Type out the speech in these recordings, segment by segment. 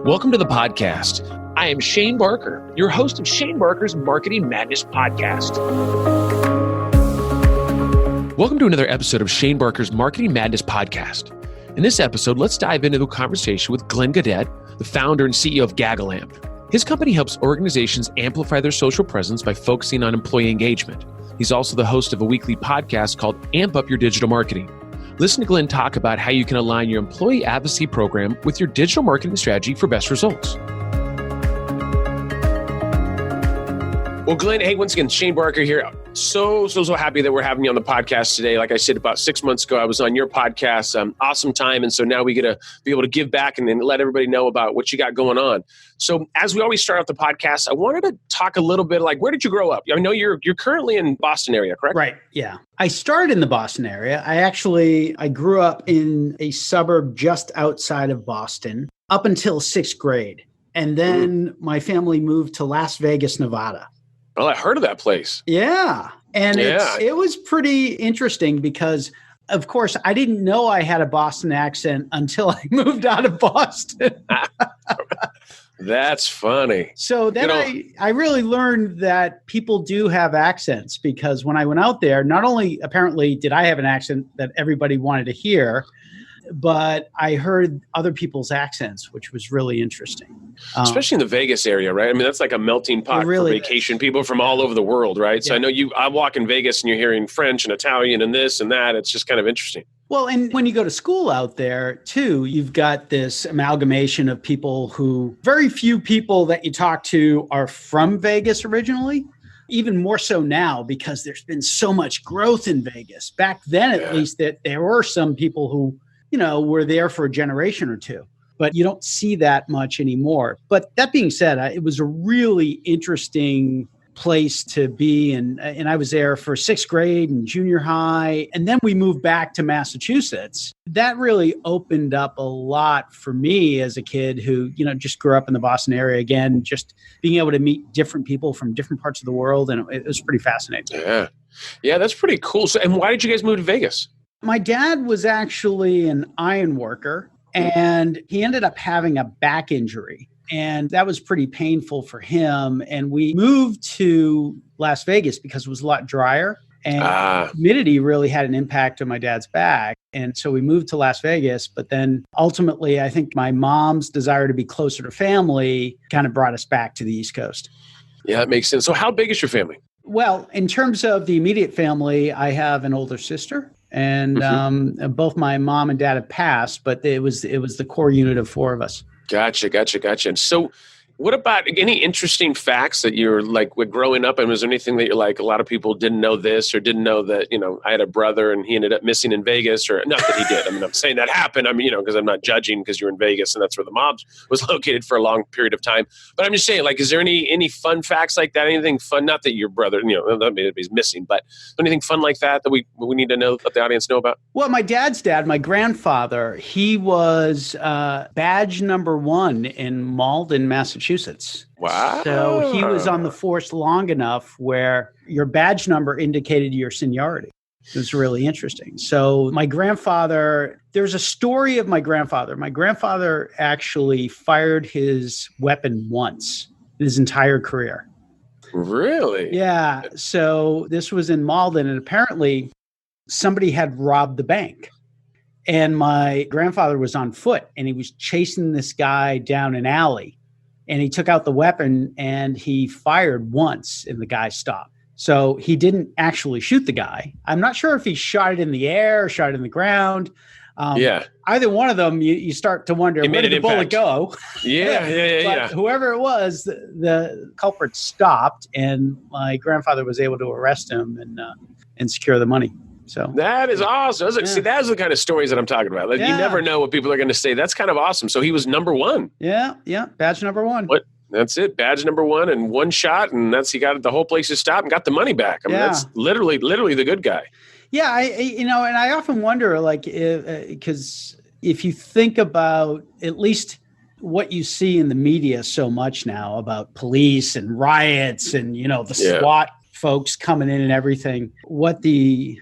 Welcome to the podcast. I am Shane Barker, your host of Shane Barker's Marketing Madness Podcast. Welcome to another episode of Shane Barker's Marketing Madness Podcast. In this episode, let's dive into a conversation with Glen, the founder and CEO of Gaudet. His company helps organizations amplify their social presence by focusing on employee engagement. He's also the host of a weekly podcast called Amp Up Your Digital Marketing. Listen to Glen talk about how you can align your employee advocacy program with your digital marketing strategy for best results. Well, Glen, hey, once again, Shane Barker here. So happy that we're having you on the podcast today. Like I said, about 6 months ago, I was on your podcast. Awesome time. And so now we get to be able to give back and then let everybody know about what you got going on. So as we always start off the podcast, I wanted to talk a little bit like, where did you grow up? I know you're currently in Boston area, correct? Right. Yeah. I started in the Boston area. I grew up in a suburb just outside of Boston up until sixth grade. And then my family moved to Las Vegas, Nevada. Well, I heard of that place. Yeah. And it was pretty interesting because, of course, I didn't know I had a Boston accent until I moved out of Boston. That's funny. So then I really learned that people do have accents, because when I went out there, not only apparently did I have an accent that everybody wanted to hear, but I heard other people's accents, which was really interesting. Especially in the Vegas area, right? I mean, that's like a melting pot for vacation people from all over the world, right? So I know I walk in Vegas and you're hearing French and Italian and this and that. It's just kind of interesting. Well, and when you go to school out there too, you've got this amalgamation of people who, very few people that you talk to are from Vegas originally. Even more so now, because there's been so much growth in Vegas. Back then, at least, that there were some people who, were there for a generation or two, but you don't see that much anymore. But that being said, it was a really interesting place to be. And I was there for sixth grade and junior high. And then we moved back to Massachusetts. That really opened up a lot for me as a kid who, just grew up in the Boston area. Again, just being able to meet different people from different parts of the world. And it was pretty fascinating. Yeah, that's pretty cool. So, and why did you guys move to Vegas? My dad was actually an iron worker, and he ended up having a back injury. And that was pretty painful for him. And we moved to Las Vegas because it was a lot drier. And humidity really had an impact on my dad's back. And so we moved to Las Vegas. But then ultimately, I think my mom's desire to be closer to family kind of brought us back to the East Coast. Yeah, that makes sense. So how big is your family? Well, in terms of the immediate family, I have an older sister. And both my mom and dad have passed, but it was the core unit of four of us. Gotcha. And so what about any interesting facts that you're like with growing up? And was there anything that you're like, a lot of people didn't know this or didn't know that, I had a brother and he ended up missing in Vegas, or not that he did. I mean, I'm saying that happened. I mean, because I'm not judging because you're in Vegas and that's where the mob was located for a long period of time. But I'm just saying, like, is there any fun facts like that? Anything fun? Not that your brother, he's missing, but anything fun like that we need to know, let the audience know about? Well, my dad's dad, my grandfather, he was badge number 1 in Malden, Massachusetts. Wow. So he was on the force long enough where your badge number indicated your seniority. It was really interesting. So my grandfather, there's a story of my grandfather. My grandfather actually fired his weapon once in his entire career. Really? Yeah. So this was in Malden, and apparently somebody had robbed the bank. And my grandfather was on foot, and he was chasing this guy down an alley. And he took out the weapon and he fired once, and the guy stopped. So he didn't actually shoot the guy. I'm not sure if he shot it in the air or shot it in the ground. Either one of them, you start to wonder, where did the bullet go? Yeah. Whoever it was, the culprit stopped, and my grandfather was able to arrest him and secure the money. So that is awesome. See, that's the kind of stories that I'm talking about. Like, you never know what people are going to say. That's kind of awesome. So he was number 1. Yeah. Badge number 1. What? That's it. Badge number 1 and one shot. And he got the whole place to stop and got the money back. I mean, that's literally the good guy. Yeah. And I often wonder, like, because if you think about at least what you see in the media so much now about police and riots and, the SWAT folks coming in and everything, it'd be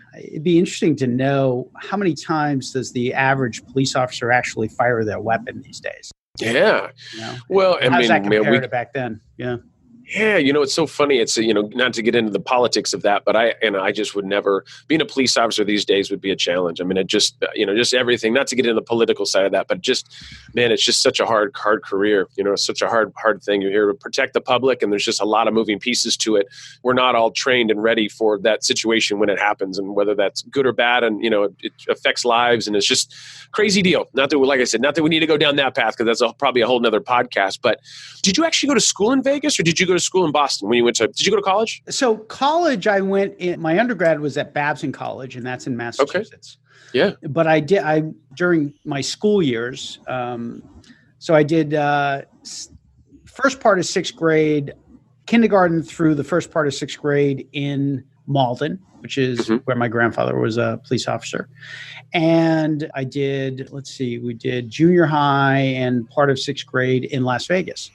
interesting to know how many times does the average police officer actually fire their weapon these days? Yeah. You know, Well, I how does that mean, man, compare to back then? Yeah. yeah, it's so funny. It's, not to get into the politics of that, but I just would never, being a police officer these days would be a challenge. I mean, it just, just everything, not to get into the political side of that, but just, man, it's just such a hard career. It's such a hard thing. You're here to protect the public, and there's just a lot of moving pieces to it. We're not all trained and ready for that situation when it happens, and whether that's good or bad, and, it affects lives, and it's just crazy deal. Not that, like I said, not that we need to go down that path, because that's probably a whole nother podcast, but did you actually go to school in Vegas, or did you go to school in Boston when you did you go to college? So college, my undergrad was at Babson College, and that's in Massachusetts. Okay. Yeah. But during my school years, so I did first part of sixth grade, kindergarten through the first part of sixth grade in Malden, which is where my grandfather was a police officer. And I did, we did junior high and part of sixth grade in Las Vegas.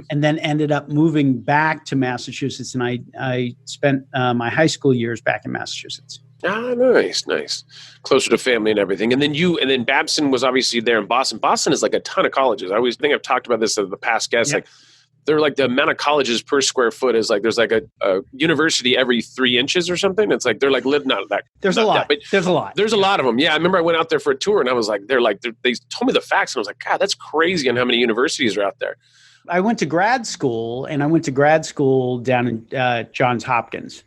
And then ended up moving back to Massachusetts. And I spent my high school years back in Massachusetts. Ah, nice. Closer to family and everything. And then Babson was obviously there in Boston. Boston is like a ton of colleges. I always think I've talked about this in the past guests. Yep. Like, they're like the amount of colleges per square foot is like, there's like a university every 3 inches or something. It's like, they're like, not that. There's a lot. There's a lot. There's a lot of them. Yeah. I remember I went out there for a tour, and I was like, they told me the facts, and I was like, God, that's crazy on how many universities are out there. I went to grad school, and I went to grad school down in Johns Hopkins,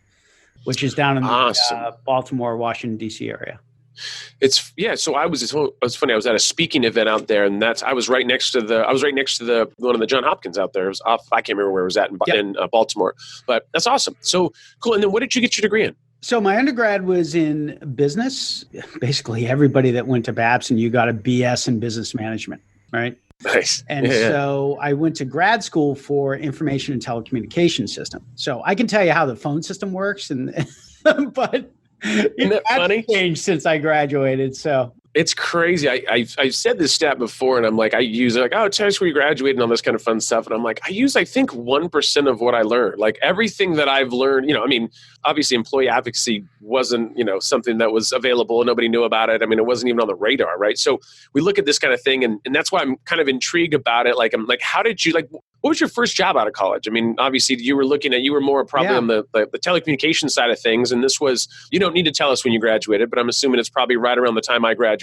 which is down in the Baltimore, Washington, D.C. area. So it's funny. I was at a speaking event out there, and I was right next to the one of the John Hopkins out there. It was off. I can't remember where it was at in Baltimore, but that's awesome. So cool. And then what did you get your degree in? So my undergrad was in business. Basically, everybody that went to Babson, you got a BS in business management, right? Nice. And so I went to grad school for information and telecommunication system. So I can tell you how the phone system works, but isn't that funny? Changed since I graduated. So it's crazy. I've said this stat before, and I'm like, I use it like, oh, it's high school you graduated and all this kind of fun stuff. And I'm like, I think 1% of what I learned. Like everything that I've learned, I mean, obviously employee advocacy wasn't, something that was available. Nobody knew about it. I mean, it wasn't even on the radar, right? So we look at this kind of thing, and that's why I'm kind of intrigued about it. Like, I'm like, how did you, like, what was your first job out of college? I mean, obviously you were more probably on the telecommunications side of things. And this was, you don't need to tell us when you graduated, but I'm assuming it's probably right around the time I graduated.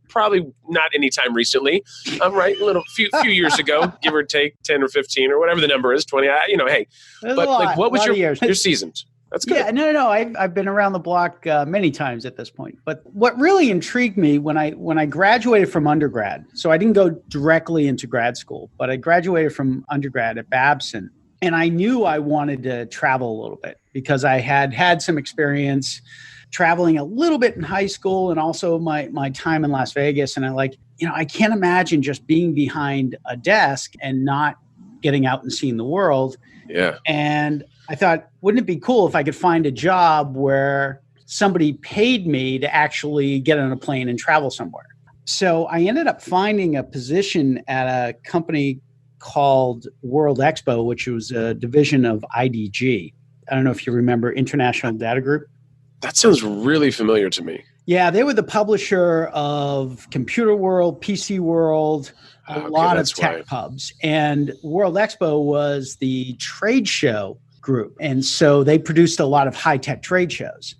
Probably not any time recently. I'm right. A few years ago, give or take 10 or 15 or whatever the number is, 20, hey, but like, what was your seasons? That's good. Yeah, no. I've been around the block many times at this point. But what really intrigued me when I graduated from undergrad, so I didn't go directly into grad school, but I graduated from undergrad at Babson, and I knew I wanted to travel a little bit because I had some experience traveling a little bit in high school, and also my time in Las Vegas. And I can't imagine just being behind a desk and not getting out and seeing the world. Yeah. And I thought, wouldn't it be cool if I could find a job where somebody paid me to actually get on a plane and travel somewhere? So I ended up finding a position at a company called World Expo, which was a division of IDG. I don't know if you remember International Data Group. That sounds really familiar to me. Yeah, they were the publisher of Computer World, PC World, a lot of tech pubs. And World Expo was the trade show group. And so they produced a lot of high-tech trade shows.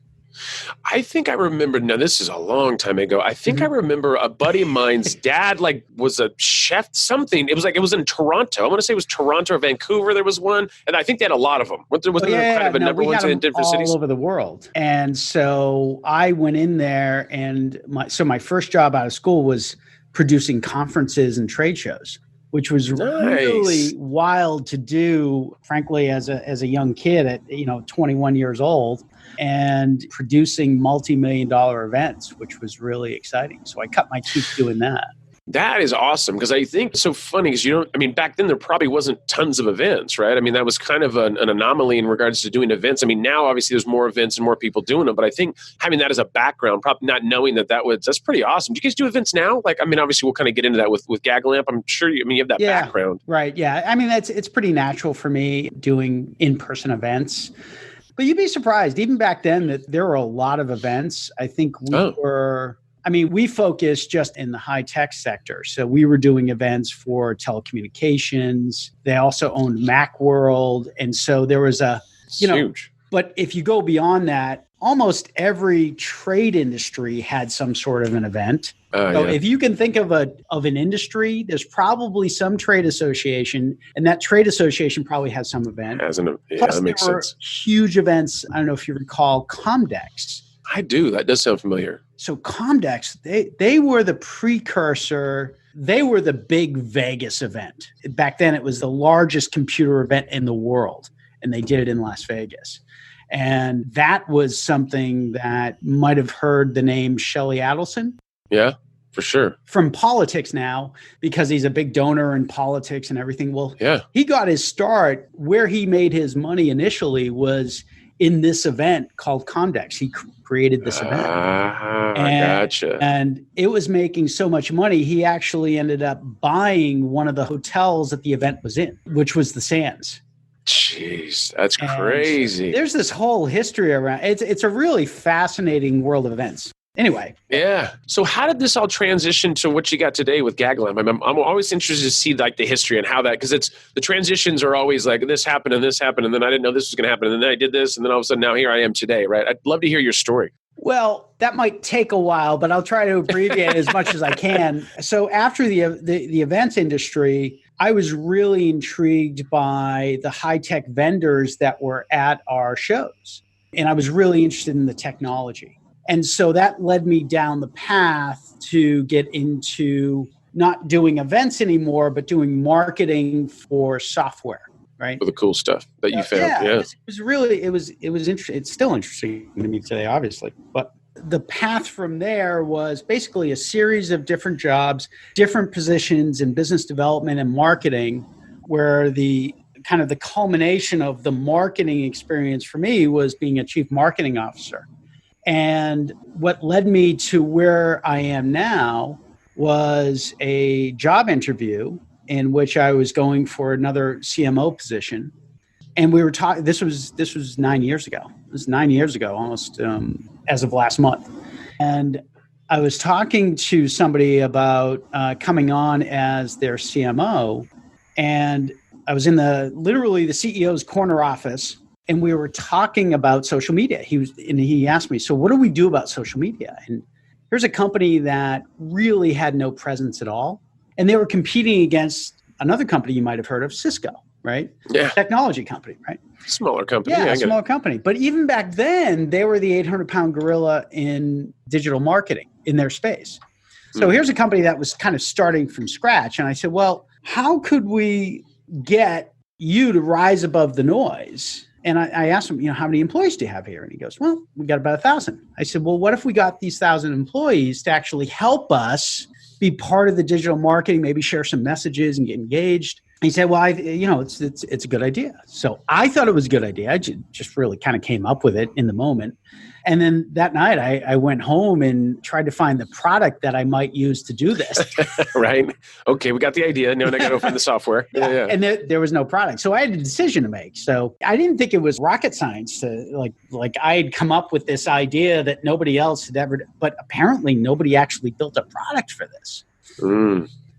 I think I remember, now this is a long time ago. I think I remember a buddy of mine's dad was a chef, something. It was in Toronto. I want to say it was Toronto or Vancouver. There was one. And I think they had a lot of them. Was there kind of a number ones in different cities? All over the world. And so I went in there, and my first job out of school was producing conferences and trade shows, which was really wild to do, frankly, as a young kid at 21 years old, and producing multi-million-dollar events, which was really exciting. So I cut my teeth doing that. That is awesome, because I think it's so funny because back then there probably wasn't tons of events, right? I mean, that was kind of an anomaly in regards to doing events. I mean, now obviously there's more events and more people doing them, but I think having that as a background, probably not knowing that's pretty awesome. Do you guys do events now? Obviously we'll kind of get into that with Gagalamp. I'm sure you have that background. Right. Yeah. I mean, it's pretty natural for me doing in-person events. But you'd be surprised, even back then, that there were a lot of events. I think I mean, we focused just in the high tech sector. So we were doing events for telecommunications. They also owned Macworld. And so there was Huge. But if you go beyond that, almost every trade industry had some sort of an event. So if you can think of an industry, there's probably some trade association, and that trade association probably has some event. Plus, that makes there were sense. huge events. I don't know if you recall Comdex. I do. That does sound familiar. So Comdex, they were the precursor. They were the big Vegas event. Back then, it was the largest computer event in the world, and they did it in Las Vegas. And that was something that might have heard the name Shelley Adelson. Yeah, for sure. From politics now, because he's a big donor in politics and everything. Well, yeah. He got his start where he made his money initially was in this event called Comdex. He created this event. Gotcha. And it was making so much money, he actually ended up buying one of the hotels that the event was in, which was the Sands. Jeez, that's crazy. There's this whole history around it. It's a really fascinating world of events. Anyway. Yeah. So how did this all transition to what you got today with Gaglam? I'm always interested to see like the history and how that, because it's the transitions are always like this happened and this happened. And then I didn't know this was going to happen. And then I did this. And then all of a sudden now here I am today. Right. I'd love to hear your story. Well, that might take a while, but I'll try to abbreviate as much as I can. So after the events industry, I was really intrigued by the high-tech vendors that were at our shows. And I was really interested in the technology. And so that led me down the path to get into not doing events anymore, but doing marketing for software, right? For the cool stuff that you found. Yeah. It was interesting. It's still interesting to me today, obviously. But the path from there was basically a series of different jobs, different positions in business development and marketing, where the kind of the culmination of the marketing experience for me was being a chief marketing officer. And what led me to where I am now was a job interview in which I was going for another CMO position. And we were talking, this was 9 years ago. It was 9 years ago, almost as of last month. And I was talking to somebody about coming on as their CMO. And I was in literally the CEO's corner office. And we were talking about social media. He asked me, so what do we do about social media? And here's a company that really had no presence at all. And they were competing against another company you might have heard of, Cisco, right? Yeah. Technology company, right? Smaller company. Yeah, a small company. But even back then, they were the 800-pound gorilla in digital marketing in their space. So here's a company that was kind of starting from scratch. And I said, well, how could we get you to rise above the noise? And I asked him, how many employees do you have here? And he goes, well, we got about 1,000. I said, well, what if we got these 1,000 employees to actually help us be part of the digital marketing, maybe share some messages and get engaged? And he said, well, it's a good idea. So I thought it was a good idea. I just really kind of came up with it in the moment. And then that night I went home and tried to find the product that I might use to do this. Right. Okay. We got the idea. Now I got to find the software. Yeah. And there was no product. So I had a decision to make. So I didn't think it was rocket science to like I had come up with this idea that nobody else had ever, but apparently nobody actually built a product for this.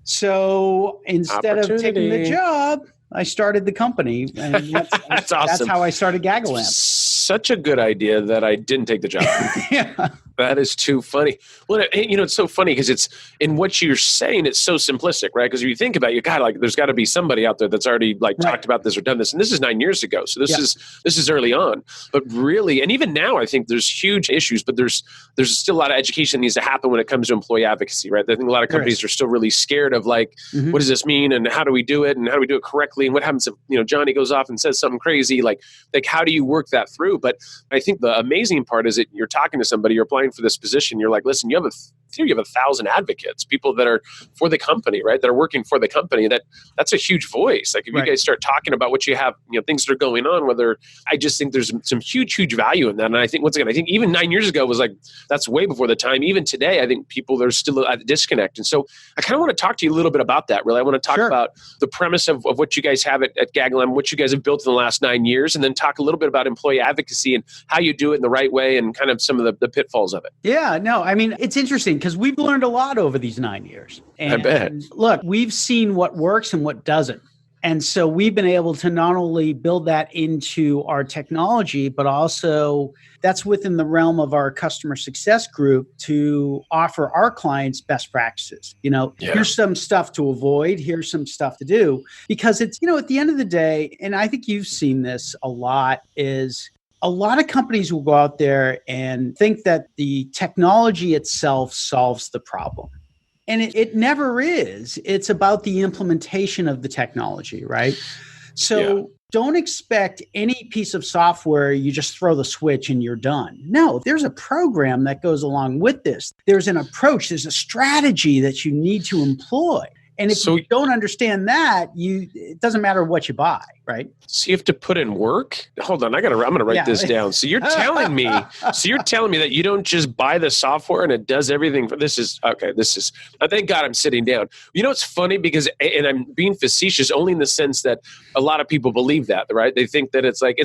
So instead of taking the job, I started the company. And that's awesome. That's how I started Gagalamp. Such a good idea that I didn't take the job. Yeah. That is too funny. Well, it's so funny because it's in what you're saying. It's so simplistic, right? Because if you think about it, there's got to be somebody out there that's already talked about this or done this. And this is 9 years ago. So this is early on, but really, and even now, I think there's huge issues, but there's still a lot of education that needs to happen when it comes to employee advocacy, right? I think a lot of companies are still really scared of what does this mean? And how do we do it? And how do we do it correctly? And what happens if, Johnny goes off and says something crazy? Like how do you work that through? But I think the amazing part is that you're talking to somebody, you're applying for this position. You're like, listen, you have 1,000 advocates, people that are for the company, right? That are working for the company. That's a huge voice. Like if you guys start talking about what you have, things that are going on, I just think there's some huge value in that. And I think, once again, even 9 years ago was that's way before the time. Even today, I think there's still a disconnect. And so I kind of want to talk to you a little bit about that, really. I want to talk about the premise of what you guys have at Gaglam, what you guys have built in the last 9 years, and then talk a little bit about employee advocacy and how you do it in the right way and kind of some of the pitfalls of of it. Yeah, no, I mean, it's interesting because we've learned a lot over these 9 years. And I bet. Look, we've seen what works and what doesn't. And so we've been able to not only build that into our technology, but also that's within the realm of our customer success group to offer our clients best practices. Here's some stuff to avoid. Here's some stuff to do, because it's, at the end of the day, and I think you've seen this a lot, is a lot of companies will go out there and think that the technology itself solves the problem. And it never is. It's about the implementation of the technology, right? So don't expect any piece of software, you just throw the switch and you're done. No, there's a program that goes along with this. There's an approach, there's a strategy that you need to employ. And if you don't understand that, it doesn't matter what you buy, right? So you have to put in work. Hold on, I'm going to write this down. So you're telling me, that you don't just buy the software and it does everything. Thank God I'm sitting down. It's funny because, and I'm being facetious only in the sense that a lot of people believe that, right? They think that it's like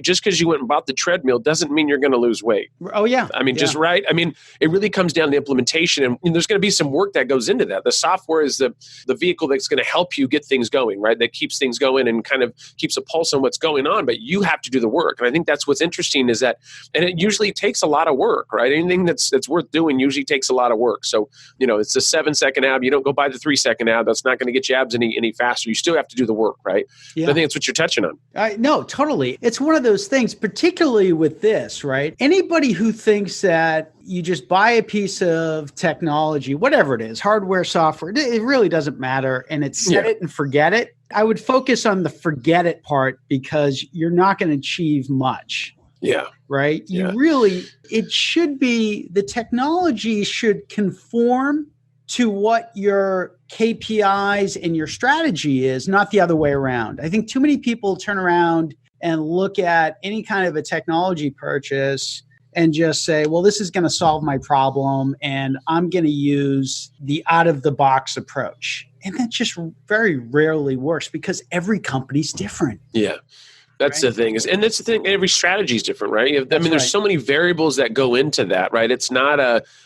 just because you went and bought the treadmill doesn't mean you're going to lose weight. Oh yeah. I mean, just right. I mean, it really comes down to implementation, and there's going to be some work that goes into that. The software is the vehicle that's going to help you get things going, right? That keeps things going and kind of keeps a pulse on what's going on, but you have to do the work. And I think that's what's interesting is that, and it usually takes a lot of work, right? Anything that's worth doing usually takes a lot of work. So, it's a 7-second ab. You don't go buy the 3-second ab. That's not going to get you abs any faster. You still have to do the work, right? Yeah. I think that's what you're touching on. No, totally. It's one of those things, particularly with this, right? Anybody who thinks that you just buy a piece of technology, whatever it is, hardware, software, it really doesn't matter. And it's set it and forget it. I would focus on the forget it part because you're not going to achieve much. Yeah. Right? Yeah. It should be, the technology should conform to what your KPIs and your strategy is, not the other way around. I think too many people turn around and look at any kind of a technology purchase and just say, well, this is going to solve my problem and I'm going to use the out-of-the-box approach. And that just very rarely works because every company's different. Yeah. That's the thing and that's the thing. Every strategy is different, right? There's so many variables that go into that, right? It's not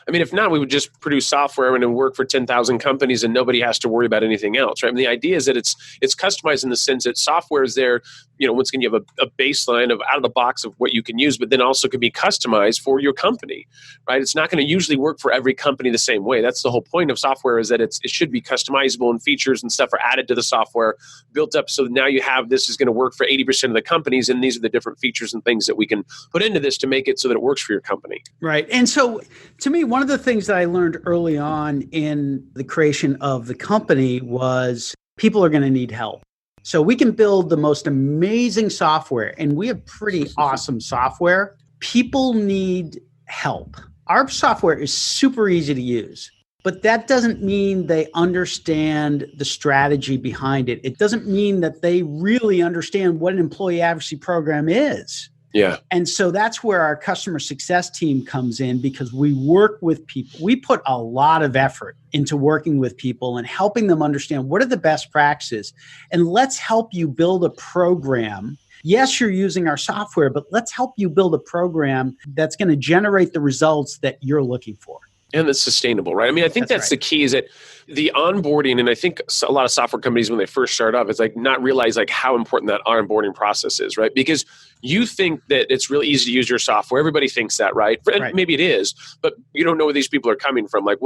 if not, we would just produce software and it would work for 10,000 companies and nobody has to worry about anything else, right? The idea is that it's customized in the sense that software is there, once again, you have a baseline of out of the box of what you can use, but then also can be customized for your company, right? It's not going to usually work for every company the same way. That's the whole point of software, is that it should be customizable, and features and stuff are added to the software, built up so that now you have, this is going to work for 80% of the companies, and these are the different features and things that we can put into this to make it so that it works for your company. Right. And so to me, one of the things that I learned early on in the creation of the company was people are going to need help. So we can build the most amazing software, and we have pretty awesome software. People need help. Our software is super easy to use, but that doesn't mean they understand the strategy behind it. It doesn't mean that they really understand what an employee advocacy program is. Yeah. And so that's where our customer success team comes in, because we work with people. We put a lot of effort into working with people and helping them understand what are the best practices. And let's help you build a program. Yes, you're using our software, but let's help you build a program that's going to generate the results that you're looking for. And that's sustainable, right? I think that's the key, is that the onboarding, and I think a lot of software companies, when they first start off, it's like not realize like how important that onboarding process is, right? Because you think that it's really easy to use your software. Everybody thinks that, right? And maybe it is, but you don't know where these people are coming from, like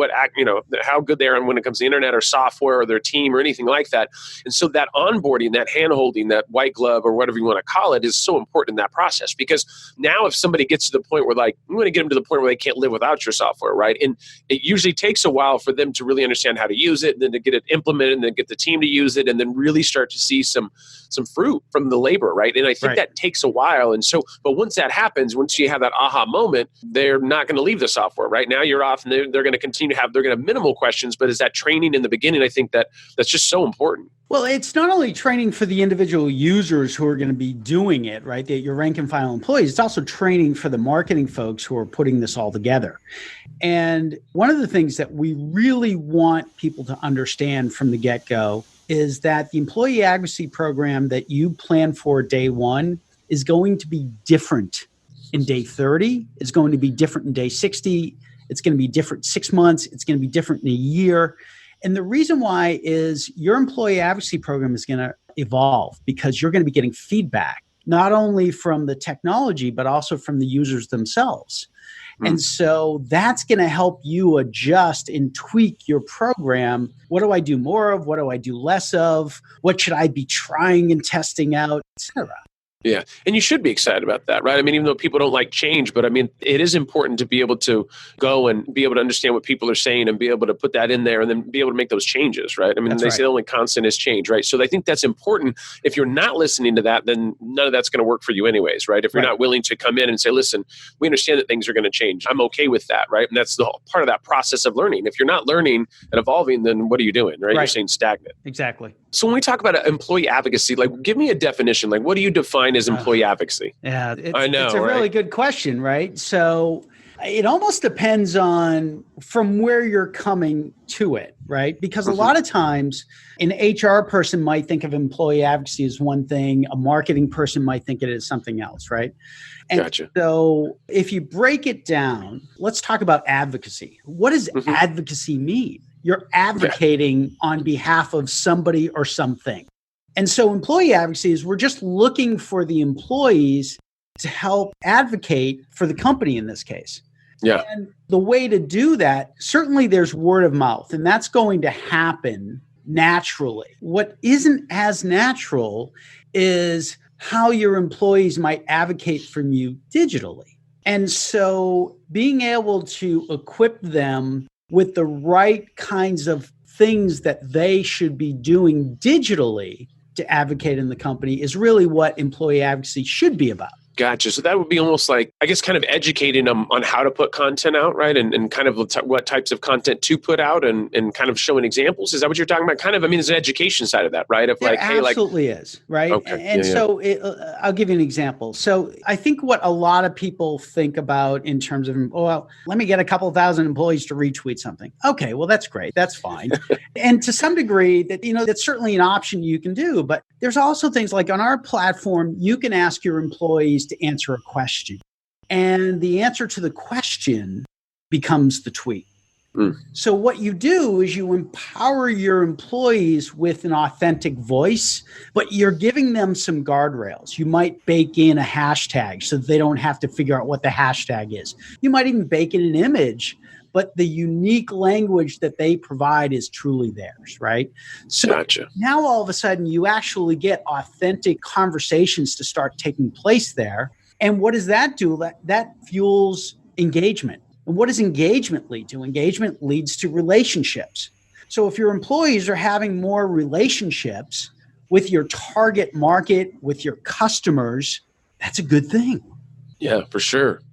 how good they are when it comes to the internet or software or their team or anything like that. And so that onboarding, that hand-holding, that white glove or whatever you want to call it, is so important in that process. Because now if somebody gets to the point where, like, you want to get them to the point where they can't live without your software, right? And it usually takes a while for them to really understand how to use it, and then to get it implemented, and then get the team to use it, and then really start to see some fruit from the labor, right? And I think that takes a while. And so, but once that happens, once you have that aha moment, they're not going to leave the software. Right now you're off, and they're going to continue to have, they're going to have minimal questions, but is that training in the beginning? I think that's just so important. Well, it's not only training for the individual users who are going to be doing it, right? Your rank and file employees. It's also training for the marketing folks who are putting this all together. And one of the things that we really want people to understand from the get-go is that the employee advocacy program that you plan for day one is going to be different in day 30. It's going to be different in day 60. It's going to be different 6 months. It's going to be different in a year. And the reason why is your employee advocacy program is going to evolve because you're going to be getting feedback, not only from the technology, but also from the users themselves. And so that's going to help you adjust and tweak your program. What do I do more of? What do I do less of? What should I be trying and testing out, et cetera? Yeah. And you should be excited about that, right? I mean, even though people don't like change, but I mean, it is important to be able to go and be able to understand what people are saying and be able to put that in there and then be able to make those changes, right? I mean, That's they right. say the only constant is change, right? So I think that's important. If you're not listening to that, then none of that's going to work for you anyways, right? If you're not willing to come in and say, listen, we understand that things are going to change. I'm okay with that, right? And that's the whole part of that process of learning. If you're not learning and evolving, then what are you doing, right? You're staying stagnant. Exactly. So when we talk about employee advocacy, like give me a definition. Like what do you define as employee advocacy? Yeah, I know, it's a really good question, right? So it almost depends on from where you're coming to it, right? Because a lot of times an HR person might think of employee advocacy as one thing, a marketing person might think it is something else, right? And Gotcha. so if you break it down, let's talk about advocacy. What does advocacy mean? You're advocating on behalf of somebody or something. And so employee advocacy is we're just looking for the employees to help advocate for the company in this case. Yeah. And the way to do that, certainly there's word of mouth, and that's going to happen naturally. What isn't as natural is how your employees might advocate from you digitally. And so being able to equip them with the right kinds of things that they should be doing digitally to advocate in the company is really what employee advocacy should be about. Gotcha. So that would be almost like, I guess, kind of educating them on how to put content out, right? And kind of what types of content to put out and kind of showing examples. Is that what you're talking about? Kind of, I mean, there's an education side of that, right? Of There like, hey, like. absolutely is, right? Okay. And so I'll give you an example. So I think what a lot of people think about in terms of, well, let me get a couple thousand employees to retweet something. Okay, well, that's great. That's fine. And to some degree, that's certainly an option you can do. But there's also things like on our platform, you can ask your employees to answer a question. And the answer to the question becomes the tweet. So what you do is you empower your employees with an authentic voice, but you're giving them some guardrails. You might bake in a hashtag so that they don't have to figure out what the hashtag is. You might even bake in an image, but the unique language that they provide is truly theirs, right? So Gotcha. Now all of a sudden you actually get authentic conversations to start taking place there. And what does that do? That fuels engagement. And what does engagement lead to? Engagement leads to relationships. So if your employees are having more relationships with your target market, with your customers, that's a good thing. Yeah, for sure.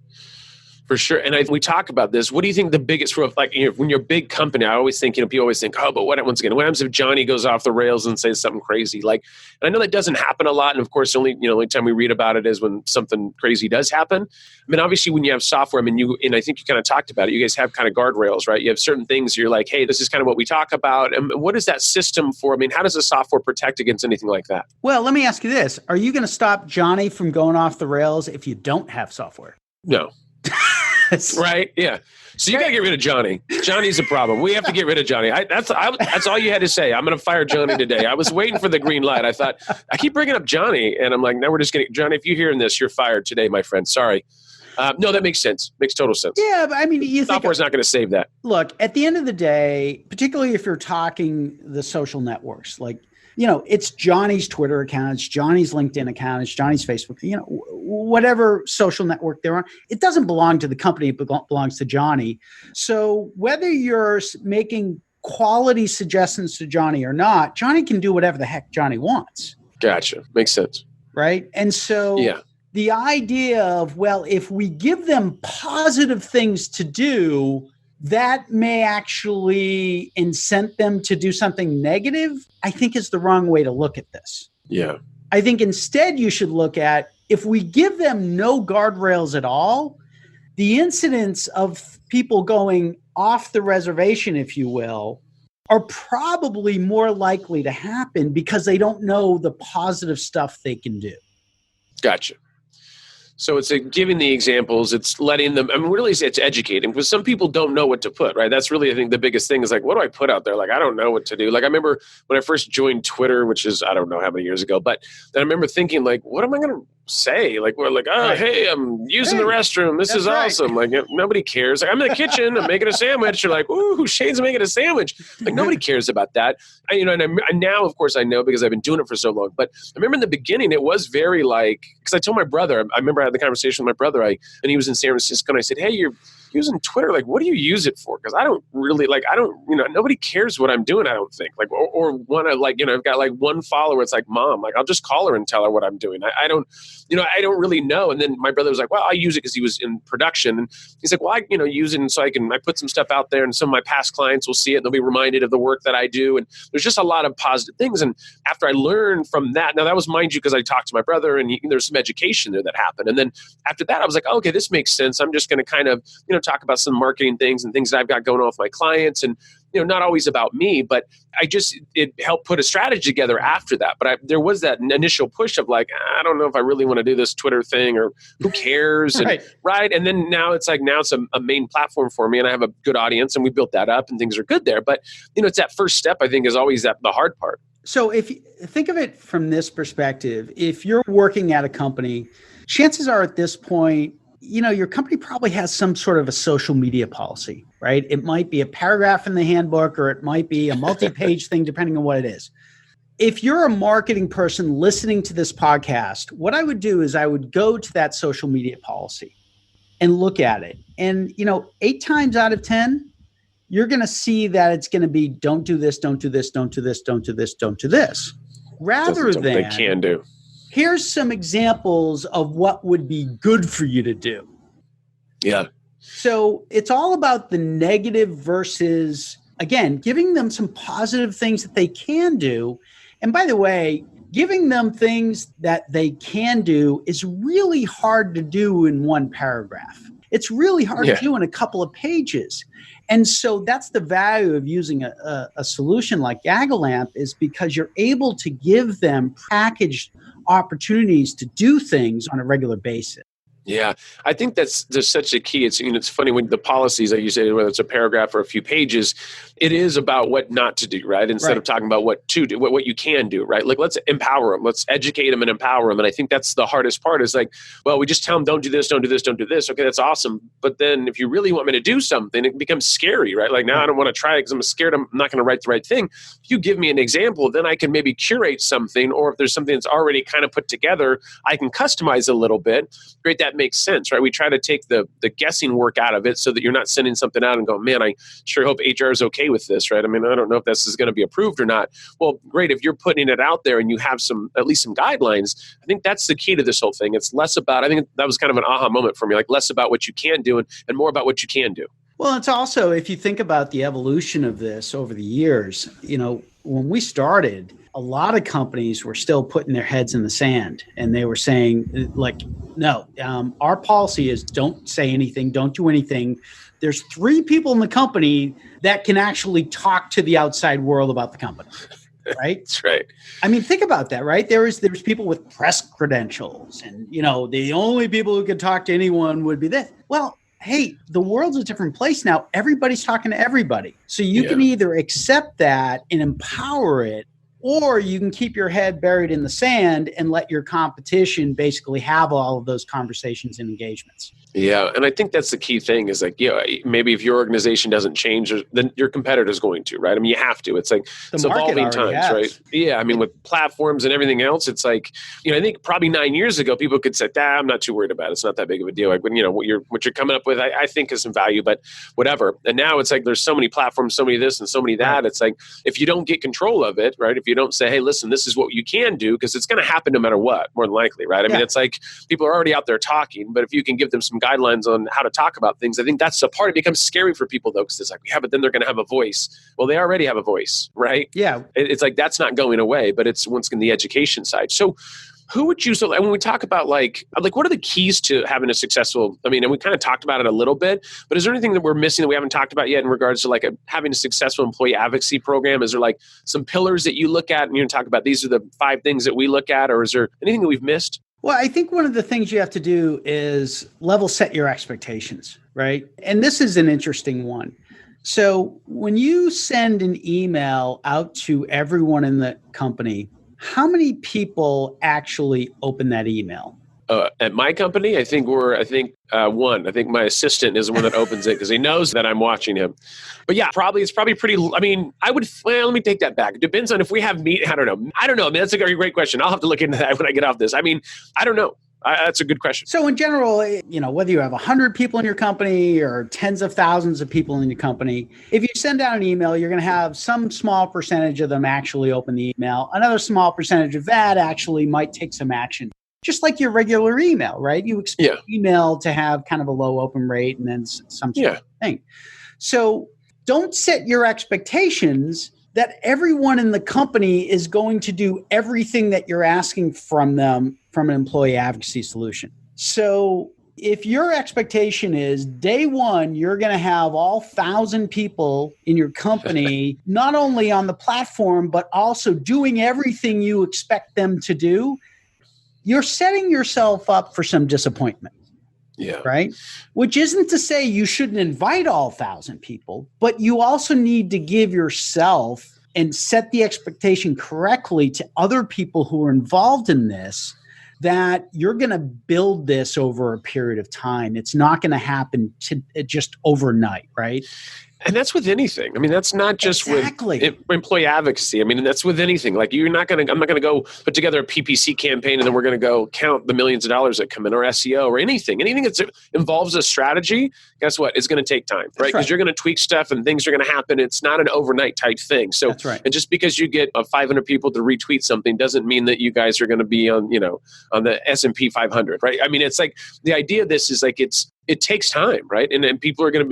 For sure. And we talk about this. What do you think the biggest, like, when you're a big company, I always think, people always think, oh, but what happens if Johnny goes off the rails and says something crazy? Like, and I know that doesn't happen a lot. And of course, only time we read about it is when something crazy does happen. I mean, obviously when you have software, and I think you kind of talked about it, you guys have kind of guardrails, right? You have certain things you're like, hey, this is kind of what we talk about. And what is that system for? I mean, how does the software protect against anything like that? Well, let me ask you this. Are you going to stop Johnny from going off the rails if you don't have software? No. Right? Yeah. So you got to get rid of Johnny. Johnny's a problem. We have to get rid of Johnny. That's all you had to say. I'm going to fire Johnny today. I was waiting for the green light. I thought, I keep bringing up Johnny, and I'm like, now we're just getting Johnny. If you're hearing this, you're fired today, my friend. Sorry. No, that makes sense. Makes total sense. Yeah, but I mean, software's not going to save that. Look, at the end of the day, particularly if you're talking the social networks, like, it's Johnny's Twitter account, it's Johnny's LinkedIn account, it's Johnny's Facebook, whatever social network they're on, it doesn't belong to the company, it belongs to Johnny. So whether you're making quality suggestions to Johnny or not, Johnny can do whatever the heck Johnny wants. Gotcha. Makes sense. Right? And so the idea of, well, if we give them positive things to do, that may actually incent them to do something negative, I think is the wrong way to look at this. Yeah. I think instead you should look at, if we give them no guardrails at all, the incidents of people going off the reservation, if you will, are probably more likely to happen because they don't know the positive stuff they can do. Gotcha. So it's giving the examples. It's letting them, I mean, really it's educating, because some people don't know what to put, right? That's really, I think, the biggest thing is like, what do I put out there? Like, I don't know what to do. Like, I remember when I first joined Twitter, which is, I don't know how many years ago, but then I remember thinking like, what am I going to say? Like, we're like, oh, hey, I'm using the restroom. This is awesome. Like, nobody cares. Like, I'm in the kitchen. I'm making a sandwich. You're like, ooh, Shane's making a sandwich. Like, nobody cares about that. And now, of course, I know because I've been doing it for so long. But I remember in the beginning, it was very like, because I told my brother, I remember I had the conversation with my brother, and he was in San Francisco, and I said, hey, you're using Twitter. Like, what do you use it for? Because I don't really, like, nobody cares what I'm doing, I don't think. Like, or when I've got like one follower, it's like, Mom, like, I'll just call her and tell her what I'm doing. I don't really know. And then my brother was like, well, I use it because he was in production. And he's like, well, I use it, and so I put some stuff out there, and some of my past clients will see it, and they'll be reminded of the work that I do. And there's just a lot of positive things. And after I learned from that, now that was, mind you, because I talked to my brother, and there's some education there that happened. And then after that, I was like, oh, okay, this makes sense. I'm just going to kind of, talk about some marketing things and things that I've got going on with my clients, and not always about me, but it helped put a strategy together after that. But there was that initial push of like, I don't know if I really want to do this Twitter thing, or who cares? Right. And then now it's a main platform for me, and I have a good audience, and we built that up, and things are good there. But, it's that first step, I think, is always the hard part. So if you think of it from this perspective, if you're working at a company, chances are at this point, your company probably has some sort of a social media policy, right? It might be a paragraph in the handbook, or it might be a multi-page thing, depending on what it is. If you're a marketing person listening to this podcast, what I would do is I would go to that social media policy and look at it. And, 8 times out of 10, you're going to see that it's going to be, don't do this, don't do this, don't do this, don't do this, don't do this. Rather than they can do. Here's some examples of what would be good for you to do. Yeah. So it's all about the negative versus, again, giving them some positive things that they can do. And by the way, giving them things that they can do is really hard to do in one paragraph. It's really hard to do in a couple of pages. And so that's the value of using a solution like Gagalamp, is because you're able to give them packaged opportunities to do things on a regular basis. Yeah, I think there's such a key. It's funny when the policies, like you say, whether it's a paragraph or a few pages, it is about what not to do, right? Instead of talking about what to do, what you can do, right? Like, let's empower them, let's educate them and empower them. And I think that's the hardest part, is like, well, we just tell them, don't do this, don't do this, don't do this. Okay, that's awesome. But then if you really want me to do something, it becomes scary, right? Like, now I don't want to try it because I'm scared I'm not going to write the right thing. If you give me an example, then I can maybe curate something, or if there's something that's already kind of put together, I can customize a little bit. Great, that makes sense, right? We try to take the guessing work out of it, so that you're not sending something out and going, man, I sure hope HR is okay with this, right? I mean, I don't know if this is going to be approved or not. Well, great. If you're putting it out there and you have at least some guidelines, I think that's the key to this whole thing. It's less about, I think that was kind of an aha moment for me, like less about what you can do and more about what you can do. Well, it's also, if you think about the evolution of this over the years, when we started, a lot of companies were still putting their heads in the sand, and they were saying, like, no, our policy is don't say anything, don't do anything. There's 3 people in the company that can actually talk to the outside world about the company, right? That's right. I mean, think about that, right? There's people with press credentials, and, the only people who could talk to anyone would be this. Well, hey, the world's a different place now. Everybody's talking to everybody. So you can either accept that and empower it, or you can keep your head buried in the sand and let your competition basically have all of those conversations and engagements. Yeah. And I think that's the key thing, is like, maybe if your organization doesn't change, then your competitor's going to, right? I mean, you have to. It's like, it's evolving times, right? Yeah. I mean, with platforms and everything else, it's like, I think probably 9 years ago, people could say, I'm not too worried about it. It's not that big of a deal. Like, when, what you're coming up with, I think is some value, but whatever. And now it's like, there's so many platforms, so many this and so many that. Right. It's like, if you don't get control of it, right? If you don't say, hey, listen, this is what you can do, because it's going to happen no matter what, more than likely, right? I mean, it's like, people are already out there talking, but if you can give them some guidelines on how to talk about things, I think that's the part. It becomes scary for people, though, because it's like, but then they're going to have a voice. Well, they already have a voice, right? Yeah. It's like, that's not going away, but it's once again the education side. So who would you, so when we talk about like what are the keys to having a successful, I mean, and we kind of talked about it a little bit, but is there anything that we're missing that we haven't talked about yet in regards to like having a successful employee advocacy program? Is there like some pillars that you look at and you talk about, these are the 5 things that we look at, or is there anything that we've missed? Well, I think one of the things you have to do is level set your expectations, right? And this is an interesting one. So when you send an email out to everyone in the company, how many people actually open that email? At my company, I think one. I think my assistant is the one that opens it because he knows that I'm watching him. But yeah, it's probably pretty. I mean, let me take that back. It depends on if we have meet. I don't know. I mean, that's a great question. I'll have to look into that when I get off this. I mean, I don't know. That's a good question. So in general, whether you have 100 people in your company or tens of thousands of people in your company, if you send out an email, you're going to have some small percentage of them actually open the email. Another small percentage of that actually might take some action. Just like your regular email, right? You expect email to have kind of a low open rate and then some sort of thing. So don't set your expectations that everyone in the company is going to do everything that you're asking from them from an employee advocacy solution. So if your expectation is day one, you're going to have all 1,000 people in your company, not only on the platform, but also doing everything you expect them to do, you're setting yourself up for some disappointment. Yeah. Right. Which isn't to say you shouldn't invite all 1,000 people, but you also need to give yourself and set the expectation correctly to other people who are involved in this, that you're going to build this over a period of time. It's not going to happen just overnight. Right. And that's with anything. I mean, that's not just with employee advocacy. I mean, that's with anything. Like I'm not going to go put together a PPC campaign and then we're going to go count the millions of dollars that come in, or SEO, or anything that involves a strategy. Guess what? It's going to take time, right? Because you're going to tweak stuff and things are going to happen. It's not an overnight type thing. So, that's right. And just because you get 500 people to retweet something doesn't mean that you guys are going to be on the S&P 500, right? I mean, it's like the idea of this is like it takes time, right? And then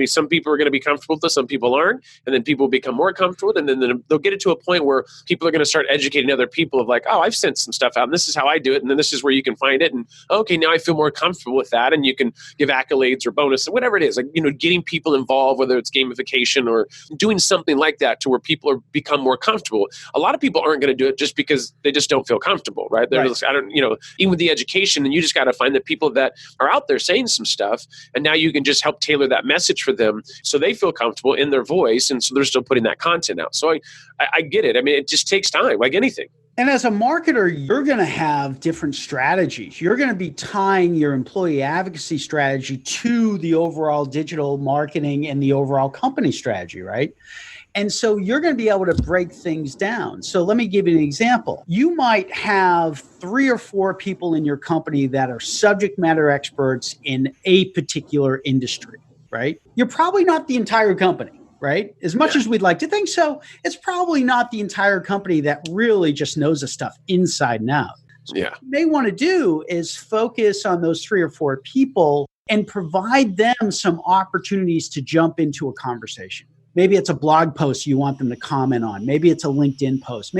some people are going to be comfortable with this, some people aren't. And then people become more comfortable. And then they'll get it to a point where people are going to start educating other people of like, oh, I've sent some stuff out and this is how I do it. And then this is where you can find it. And okay, now I feel more comfortable with that. And you can give accolades or bonus, whatever it is, like, getting people involved, whether it's gamification or doing something like that to where people become more comfortable. A lot of people aren't going to do it just because they just don't feel comfortable, right? They're just, even with the education, and you just got to find the people that are out there saying some stuff. And now you can just help tailor that message for them so they feel comfortable in their voice. And so they're still putting that content out. So I get it. I mean, it just takes time, like anything. And as a marketer, you're going to have different strategies. You're going to be tying your employee advocacy strategy to the overall digital marketing and the overall company strategy, right? And so you're going to be able to break things down. So let me give you an example. You might have 3 or 4 people in your company that are subject matter experts in a particular industry, right? You're probably not the entire company, right? As much as we'd like to think so, it's probably not the entire company that really just knows the stuff inside and out. So what you may want to do is focus on those 3 or 4 people and provide them some opportunities to jump into a conversation. Maybe it's a blog post you want them to comment on. Maybe it's a LinkedIn post.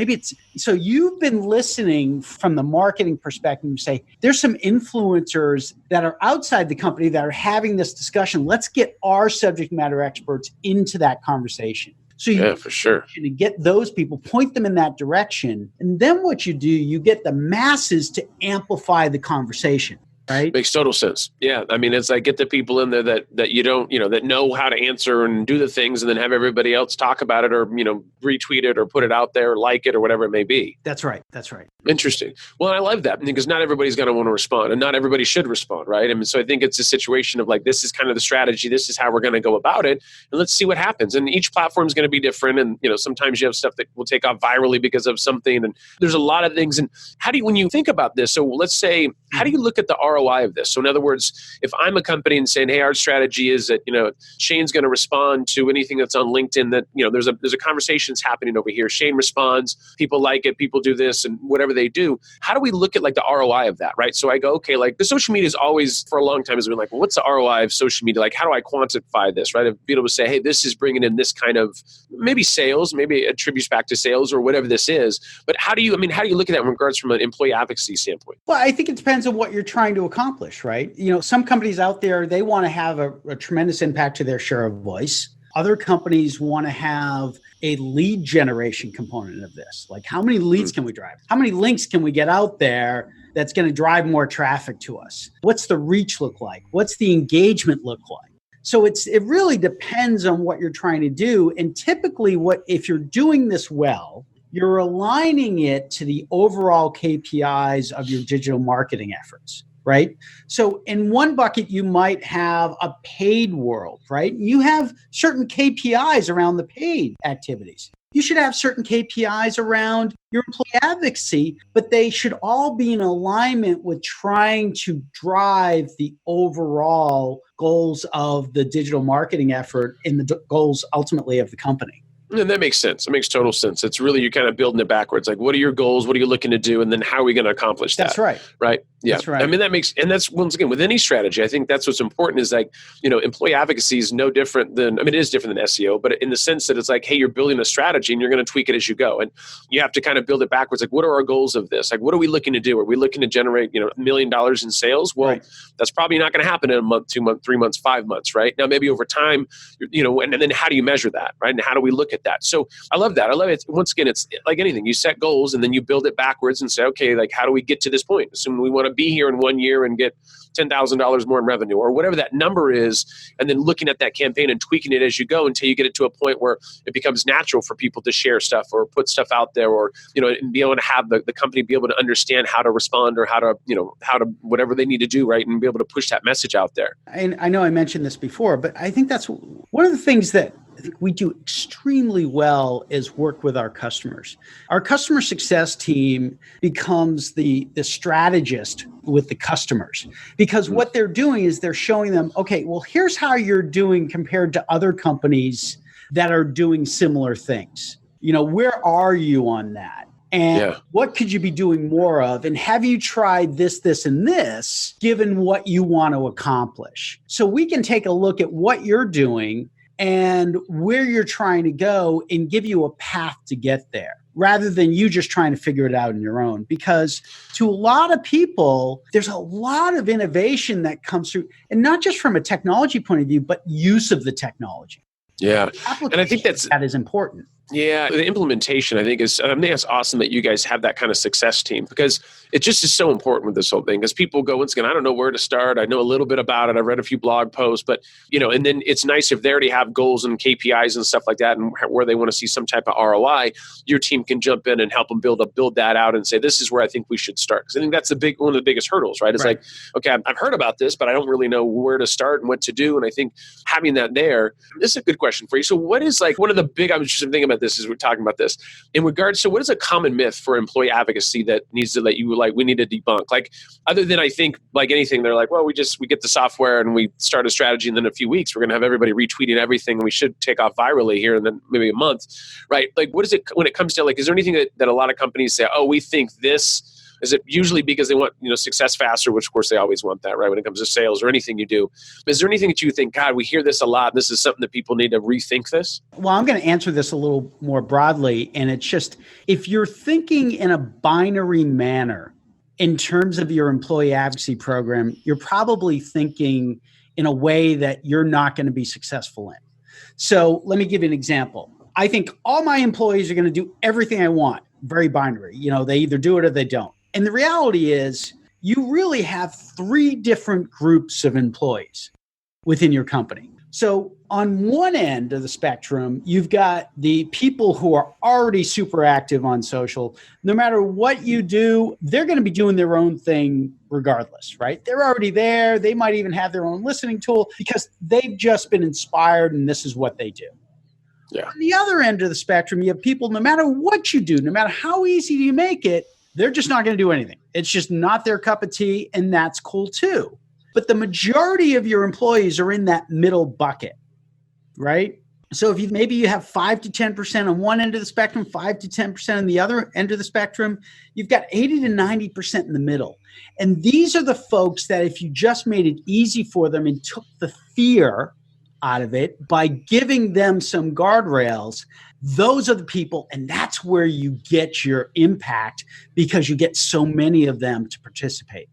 So you've been listening from the marketing perspective. You say, there's some influencers that are outside the company that are having this discussion. Let's get our subject matter experts into that conversation. So for sure. To get those people, point them in that direction. And then what you do, you get the masses to amplify the conversation. Right. Makes total sense. Yeah. I mean, it's like get the people in there that you don't, that know how to answer and do the things, and then have everybody else talk about it or, retweet it or put it out there or like it or whatever it may be. That's right. That's right. Interesting. Well, I love that because not everybody's going to want to respond and not everybody should respond. Right. I mean, so I think it's a situation of like, this is kind of the strategy. This is how we're going to go about it. And let's see what happens. And each platform is going to be different. And, sometimes you have stuff that will take off virally because of something. And there's a lot of things. And when you think about this, so let's say, how do you look at the ROI of this? So in other words, if I'm a company and saying, hey, our strategy is that, Shane's going to respond to anything that's on LinkedIn that, there's a conversation's happening over here. Shane responds, people like it, people do this and whatever they do. How do we look at like the ROI of that, right? So I go, okay, like the social media is always for a long time has been like, well, what's the ROI of social media? Like, how do I quantify this, right? Be able to say, hey, this is bringing in this kind of maybe sales, maybe it attributes back to sales or whatever this is. But how do you look at that in regards from an employee advocacy standpoint? Well, I think it depends on what you're trying to accomplish, right? Some companies out there, they want to have a tremendous impact to their share of voice. Other companies want to have a lead generation component of this. Like, how many leads can we drive? How many links can we get out there that's going to drive more traffic to us? What's the reach look like? What's the engagement look like? So it really depends on what you're trying to do. And typically if you're doing this well, you're aligning it to the overall KPIs of your digital marketing efforts, right? So in one bucket, you might have a paid world, right? You have certain KPIs around the paid activities. You should have certain KPIs around your employee advocacy, but they should all be in alignment with trying to drive the overall goals of the digital marketing effort and the goals ultimately of the company. And that makes sense. It makes total sense. It's really, you're kind of building it backwards. Like, what are your goals? What are you looking to do? And then how are we going to accomplish that? That's right. Right. Yeah. That's right. I mean, and that's once again, with any strategy, I think that's what's important is like, employee advocacy is no different than, it is different than SEO, but in the sense that it's like, hey, you're building a strategy and you're going to tweak it as you go. And you have to kind of build it backwards. Like, what are our goals of this? Like, what are we looking to do? Are we looking to generate, $1 million in sales? Well, right. That's probably not going to happen in a month, 2 months, 3 months, 5 months, right? Now, maybe over time, and then how do you measure that, right? And how do we look at that? So I love that. I love it. Once again, it's like anything. You set goals and then you build it backwards and say, okay, like, how do we get to this point? Assuming we want to be here in 1 year and get $10,000 more in revenue or whatever that number is, and then looking at that campaign and tweaking it as you go until you get it to a point where it becomes natural for people to share stuff or put stuff out there, or and be able to have the company be able to understand how to respond or how to whatever they need to do, right, and be able to push that message out there. And I know I mentioned this before, but I think that's one of the things that I think we do extremely well is work with our customers. Our customer success team becomes the strategist with the customers, because what they're doing is they're showing them, okay, well, here's how you're doing compared to other companies that are doing similar things. Where are you on that? And what could you be doing more of? And have you tried this, this, and this, given what you want to accomplish? So we can take a look at what you're doing and where you're trying to go and give you a path to get there, rather than you just trying to figure it out on your own. Because to a lot of people, there's a lot of innovation that comes through, and not just from a technology point of view, but use of the technology. Yeah. And I think that is important. Yeah, the implementation, I think it's awesome that you guys have that kind of success team, because it just is so important with this whole thing. Because people go, once again, I don't know where to start. I know a little bit about it. I've read a few blog posts, but and then it's nice if they already have goals and KPIs and stuff like that, and where they want to see some type of ROI. Your team can jump in and help them build that out and say, this is where I think we should start. Because I think that's one of the biggest hurdles, right? It's like, okay, I've heard about this, but I don't really know where to start and what to do. And I think having that there, this is a good question for you. So what is like one of the big, I was just thinking about this as we're talking about this in regards to what is a common myth for employee advocacy that needs to we need to debunk? Like, other than, I think, like anything, they're like, well, we get the software and we start a strategy, and then in a few weeks we're going to have everybody retweeting everything, and we should take off virally here and then maybe a month, right? Like, what is it when it comes to, like, is there anything that a lot of companies say, oh, we think this? Is it usually because they want success faster, which of course they always want that, right? When it comes to sales or anything you do, is there anything that you think, God, we hear this a lot, this is something that people need to rethink this? Well, I'm going to answer this a little more broadly, and it's just, if you're thinking in a binary manner in terms of your employee advocacy program, you're probably thinking in a way that you're not going to be successful in. So let me give you an example. I think all my employees are going to do everything I want. Very binary. They either do it or they don't. And the reality is, you really have 3 different groups of employees within your company. So on one end of the spectrum, you've got the people who are already super active on social. No matter what you do, they're going to be doing their own thing regardless, right? They're already there. They might even have their own listening tool because they've just been inspired and this is what they do. Yeah. On the other end of the spectrum, you have people, no matter what you do, no matter how easy you make it, they're just not going to do anything. It's just not their cup of tea, and that's cool too. But the majority of your employees are in that middle bucket, right? So if maybe you have 5 to 10% on one end of the spectrum, 5 to 10% on the other end of the spectrum, you've got 80 to 90% in the middle. And these are the folks that if you just made it easy for them and took the fear out of it by giving them some guardrails, those are the people, and that's where you get your impact because you get so many of them to participate.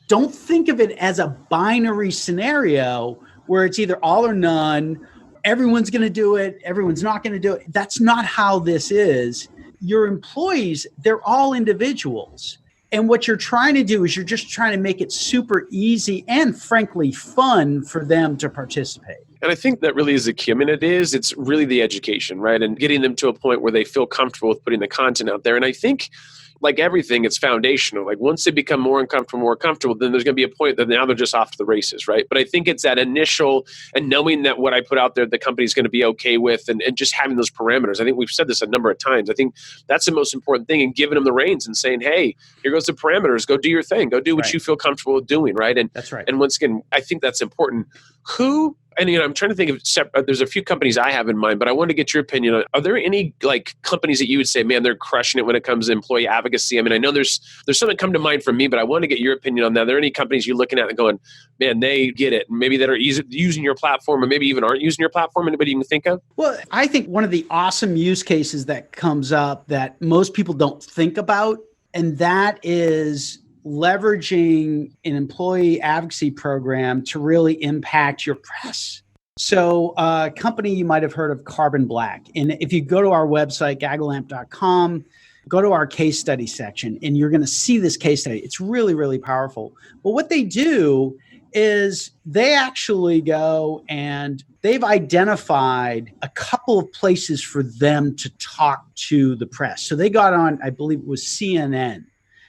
Don't think of it as a binary scenario where it's either all or none, everyone's going to do it, everyone's not going to do it. That's not how this is. Your employees, they're all individuals. And what you're trying to do is you're just trying to make it super easy and frankly fun for them to participate. And I think that really is the key. I mean, it's really the education, right? And getting them to a point where they feel comfortable with putting the content out there. And I think, like everything, it's foundational. Like once they become more comfortable, then there's going to be a point that now they're just off to the races, right? But I think it's that initial and knowing that what I put out there, the company's going to be okay with, and just having those parameters. I think we've said this a number of times. I think that's the most important thing, and giving them the reins and saying, hey, here goes the parameters. Go do your thing. Go do what you feel comfortable with doing, right? And that's right. And once again, I think that's important. And I'm trying to think of there's a few companies I have in mind, but I want to get your opinion on, are there any like companies that you would say, man, they're crushing it when it comes to employee advocacy? I mean, I know there's something come to mind for me, but I want to get your opinion on that. Are there any companies you're looking at and going, man, they get it? Maybe that are using your platform, or maybe even aren't using your platform? Anybody you can think of? Well, I think one of the awesome use cases that comes up that most people don't think about, and that is leveraging an employee advocacy program to really impact your press. So a company you might have heard of, Carbon Black. And if you go to our website, gagalamp.com, go to our case study section, and you're going to see this case study. It's really, really powerful. But what they do is they actually go and they've identified a couple of places for them to talk to the press. So they got on, I believe it was CNN,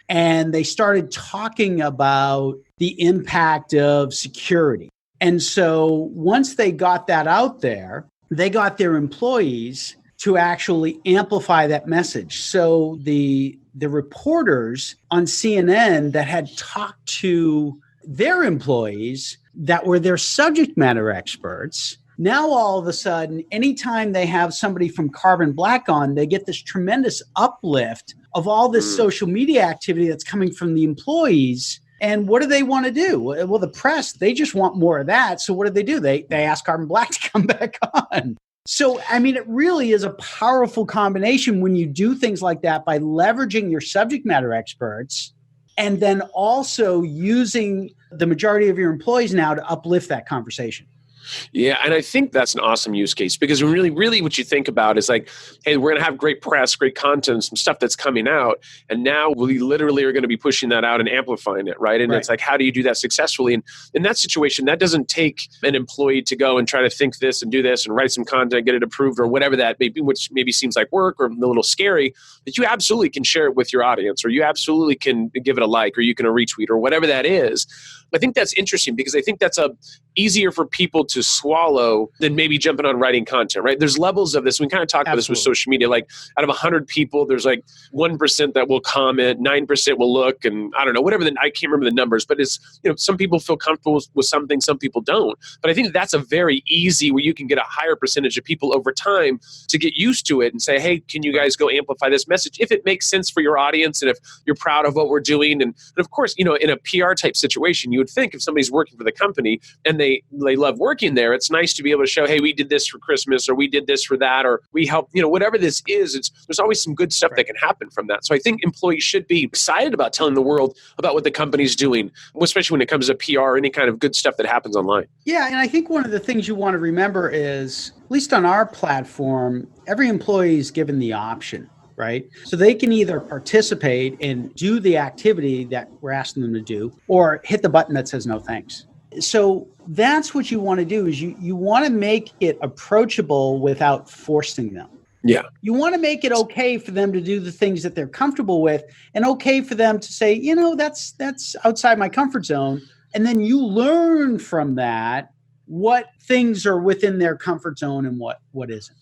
and they started talking about the impact of security. And so once they got that out there, they got their employees to actually amplify that message. So the reporters on CNN that had talked to their employees that were their subject matter experts, now all of a sudden, anytime they have somebody from Carbon Black on, they get this tremendous uplift of all this social media activity that's coming from the employees. And what do they want to do? Well, the press, they just want more of that. So what do? They ask Carbon Black to come back on. So, I mean, it really is a powerful combination when you do things like that by leveraging your subject matter experts and then also using the majority of your employees now to uplift that conversation. Yeah, and I think that's an awesome use case, because really what you think about is like, hey, we're going to have great press, great content, some stuff that's coming out, and now we literally are going to be pushing that out and amplifying it, right? And it's like, how do you do that successfully? And in that situation, that doesn't take an employee to go and try to think this and do this and write some content, get it approved or whatever that may be, which maybe seems like work or a little scary, but you absolutely can share it with your audience, or you absolutely can give it a like, or you can a retweet or whatever that is. I think that's interesting, because I think that's easier for people to swallow than maybe jumping on writing content, right? There's levels of this. We kind of talked about this with social media. Like out of 100 people, there's like 1% that will comment, 9% will look, and I don't know, whatever. I can't remember the numbers, but it's, some people feel comfortable with something, some people don't. But I think that's a very easy where you can get a higher percentage of people over time to get used to it and say, hey, can you guys go amplify this message if it makes sense for your audience and if you're proud of what we're doing. And of course, in a PR type situation, you would think if somebody's working for the company and they love working there, it's nice to be able to show, hey, we did this for Christmas, or we did this for that, or we helped, whatever this is, there's always some good stuff that can happen from that. So I think employees should be excited about telling the world about what the company's doing, especially when it comes to PR or any kind of good stuff that happens online. Yeah, and I think one of the things you want to remember is, at least on our platform, every employee is given the option, right? So they can either participate and do the activity that we're asking them to do, or hit the button that says no thanks. So that's what you want to do, is you want to make it approachable without forcing them. Yeah. You want to make it okay for them to do the things that they're comfortable with, and okay for them to say, that's outside my comfort zone. And then you learn from that what things are within their comfort zone and what isn't.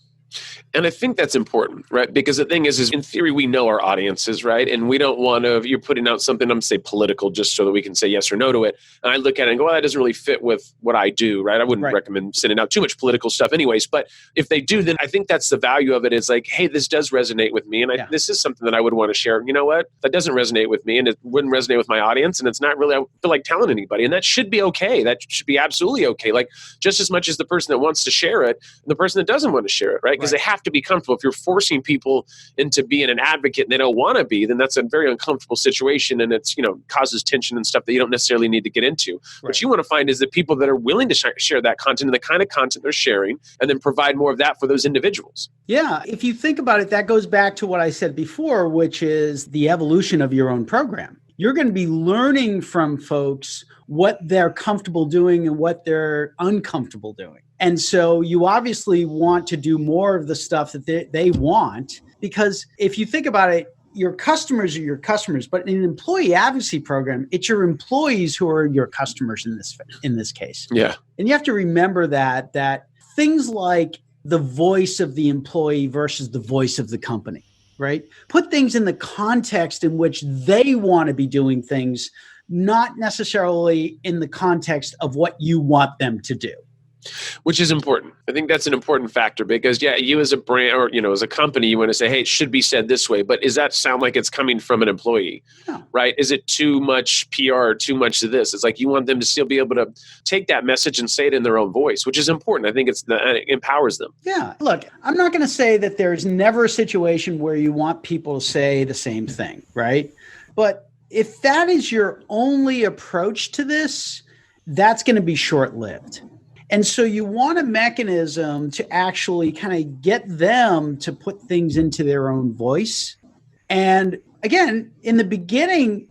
And I think that's important, right? Because the thing is in theory, we know our audiences, right? And we don't want to, if you're putting out something, I'm going to say political, just so that we can say yes or no to it. And I look at it and go, well, that doesn't really fit with what I do, right? I wouldn't recommend sending out too much political stuff anyways. But if they do, then I think that's the value of it, is like, hey, this does resonate with me. And this is something that I would want to share. You know what? That doesn't resonate with me, and it wouldn't resonate with my audience. And it's not really, I feel like telling anybody. And that should be okay. That should be absolutely okay. Like just as much as the person that wants to share it and the person that doesn't want to share it, right? Because they have to be comfortable. If you're forcing people into being an advocate and they don't want to be, then that's a very uncomfortable situation, and it's, causes tension and stuff that you don't necessarily need to get into. What you want to find is the people that are willing to share that content and the kind of content they're sharing, and then provide more of that for those individuals. Yeah. If you think about it, that goes back to what I said before, which is the evolution of your own program. you're going to be learning from folks what they're comfortable doing and what they're uncomfortable doing. And so you obviously want to do more of the stuff that they want, because if you think about it, your customers are your customers, but in an employee advocacy program, it's your employees who are your customers in this case. Yeah. And you have to remember that things like the voice of the employee versus the voice of the company, right? Put things in the context in which they want to be doing things, not necessarily in the context of what you want them to do. Which is important. I think that's an important factor because, you as a brand or, as a company, you want to say, hey, it should be said this way. But does that sound like it's coming from an employee, right? Is it too much PR or too much of this? It's like you want them to still be able to take that message and say it in their own voice, which is important. I think it empowers them. Yeah. Look, I'm not going to say that there's never a situation where you want people to say the same thing, right? But if that is your only approach to this, that's going to be short-lived. And so you want a mechanism to actually kind of get them to put things into their own voice. And again, in the beginning,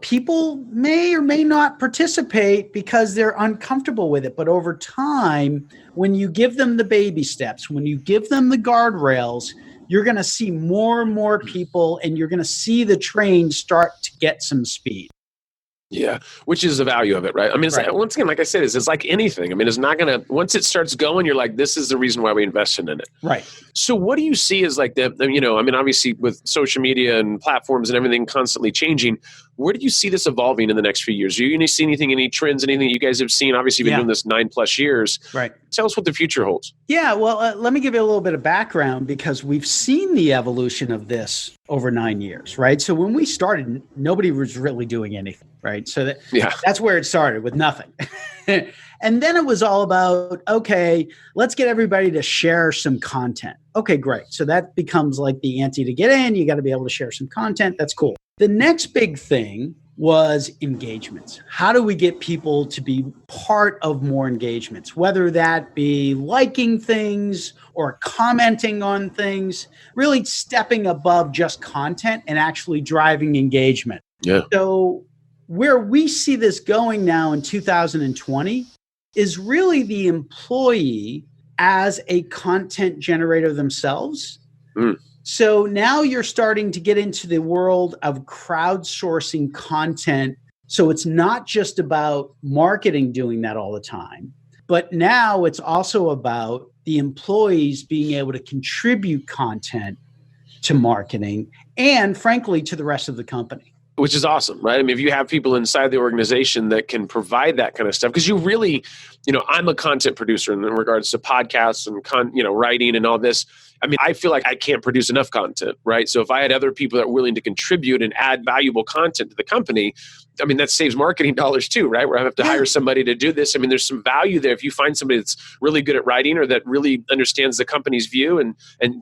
people may or may not participate because they're uncomfortable with it. But over time, when you give them the baby steps, when you give them the guardrails, you're going to see more and more people, and you're going to see the train start to get some speed. Yeah, which is the value of it, right? I mean, it's Right. like, once again, like I said, it's like anything. I mean, it's not going to, once it starts going, you're like, this is the reason why we invested in it. Right. So what do you see as like obviously with social media and platforms and everything constantly changing, where do you see this evolving in the next few years? Are you going to see any trends, anything you guys have seen? Obviously, you've been doing this 9+ years. Right. Tell us what the future holds. Yeah, well, let me give you a little bit of background because we've seen the evolution of this over 9 years, right? So when we started, nobody was really doing anything, right? So that's where it started, with nothing. And then it was all about, okay, let's get everybody to share some content. Okay, great. So that becomes like the ante to get in. You got to be able to share some content. That's cool. The next big thing was engagements. How do we get people to be part of more engagements, whether that be liking things or commenting on things, really stepping above just content and actually driving engagement. Yeah. So where we see this going now in 2020 is really the employee as a content generator themselves. So now you're starting to get into the world of crowdsourcing content. So it's not just about marketing doing that all the time, but now it's also about the employees being able to contribute content to marketing and, frankly, to the rest of the company. Which is awesome, right? I mean, if you have people inside the organization that can provide that kind of stuff, because you really, I'm a content producer in regards to podcasts and writing and all this. I mean, I feel like I can't produce enough content, right? So if I had other people that are willing to contribute and add valuable content to the company, I mean, that saves marketing dollars too, right? Where I have to hire somebody to do this. I mean, there's some value there. If you find somebody that's really good at writing or that really understands the company's view and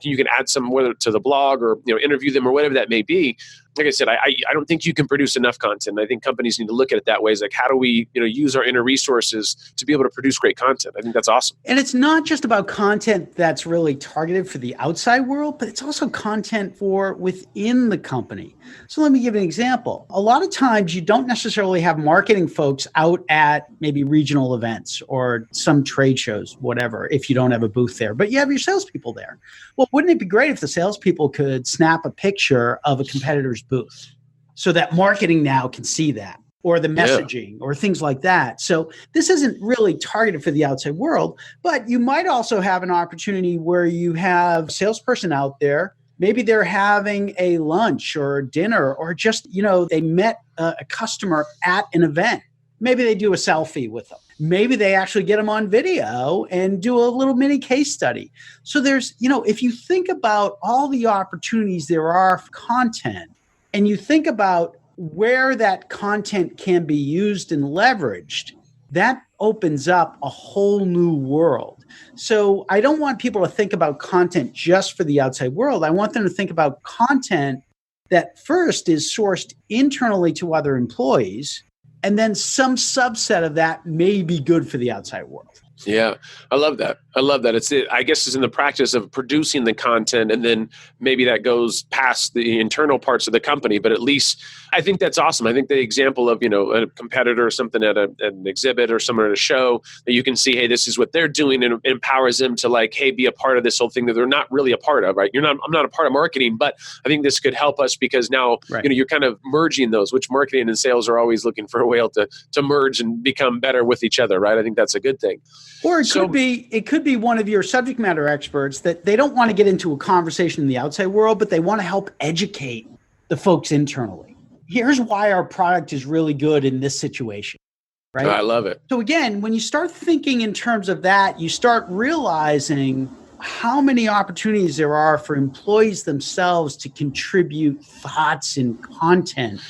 you can add some, whether to the blog or, interview them or whatever that may be. Like I said, I don't think you can produce enough content. I think companies need to look at it that way. It's like, how do we, use our inner resources to be able to produce great content? I think that's awesome. And it's not just about content that's really targeted for the outside world, but it's also content for within the company. So let me give an example. A lot of times you don't necessarily have marketing folks out at maybe regional events or some trade shows, whatever, if you don't have a booth there, but you have your salespeople there. Well, wouldn't it be great if the salespeople could snap a picture of a competitor's booth so that marketing now can see that, or the messaging or things like that? So this isn't really targeted for the outside world, but you might also have an opportunity where you have a salesperson out there. Maybe they're having a lunch or dinner, or just, they met a customer at an event. Maybe they do a selfie with them. Maybe they actually get them on video and do a little mini case study. So there's, if you think about all the opportunities there are for content, and you think about where that content can be used and leveraged, that opens up a whole new world. So I don't want people to think about content just for the outside world. I want them to think about content that first is sourced internally to other employees, and then some subset of that may be good for the outside world. Yeah, I love that. I love that. I guess it's in the practice of producing the content, and then maybe that goes past the internal parts of the company. But at least I think that's awesome. I think the example of, a competitor or something at an exhibit or someone at a show that you can see, hey, this is what they're doing, and it empowers them to like, hey, be a part of this whole thing that they're not really a part of, right? I'm not a part of marketing, but I think this could help us because now, Right. you're kind of merging those, which marketing and sales are always looking for a way to merge and become better with each other, right? I think that's a good thing. Or it could be one of your subject matter experts that they don't want to get into a conversation in the outside world, but they want to help educate the folks internally. Here's why our product is really good in this situation, right? I love it. So again, when you start thinking in terms of that, you start realizing how many opportunities there are for employees themselves to contribute thoughts and content.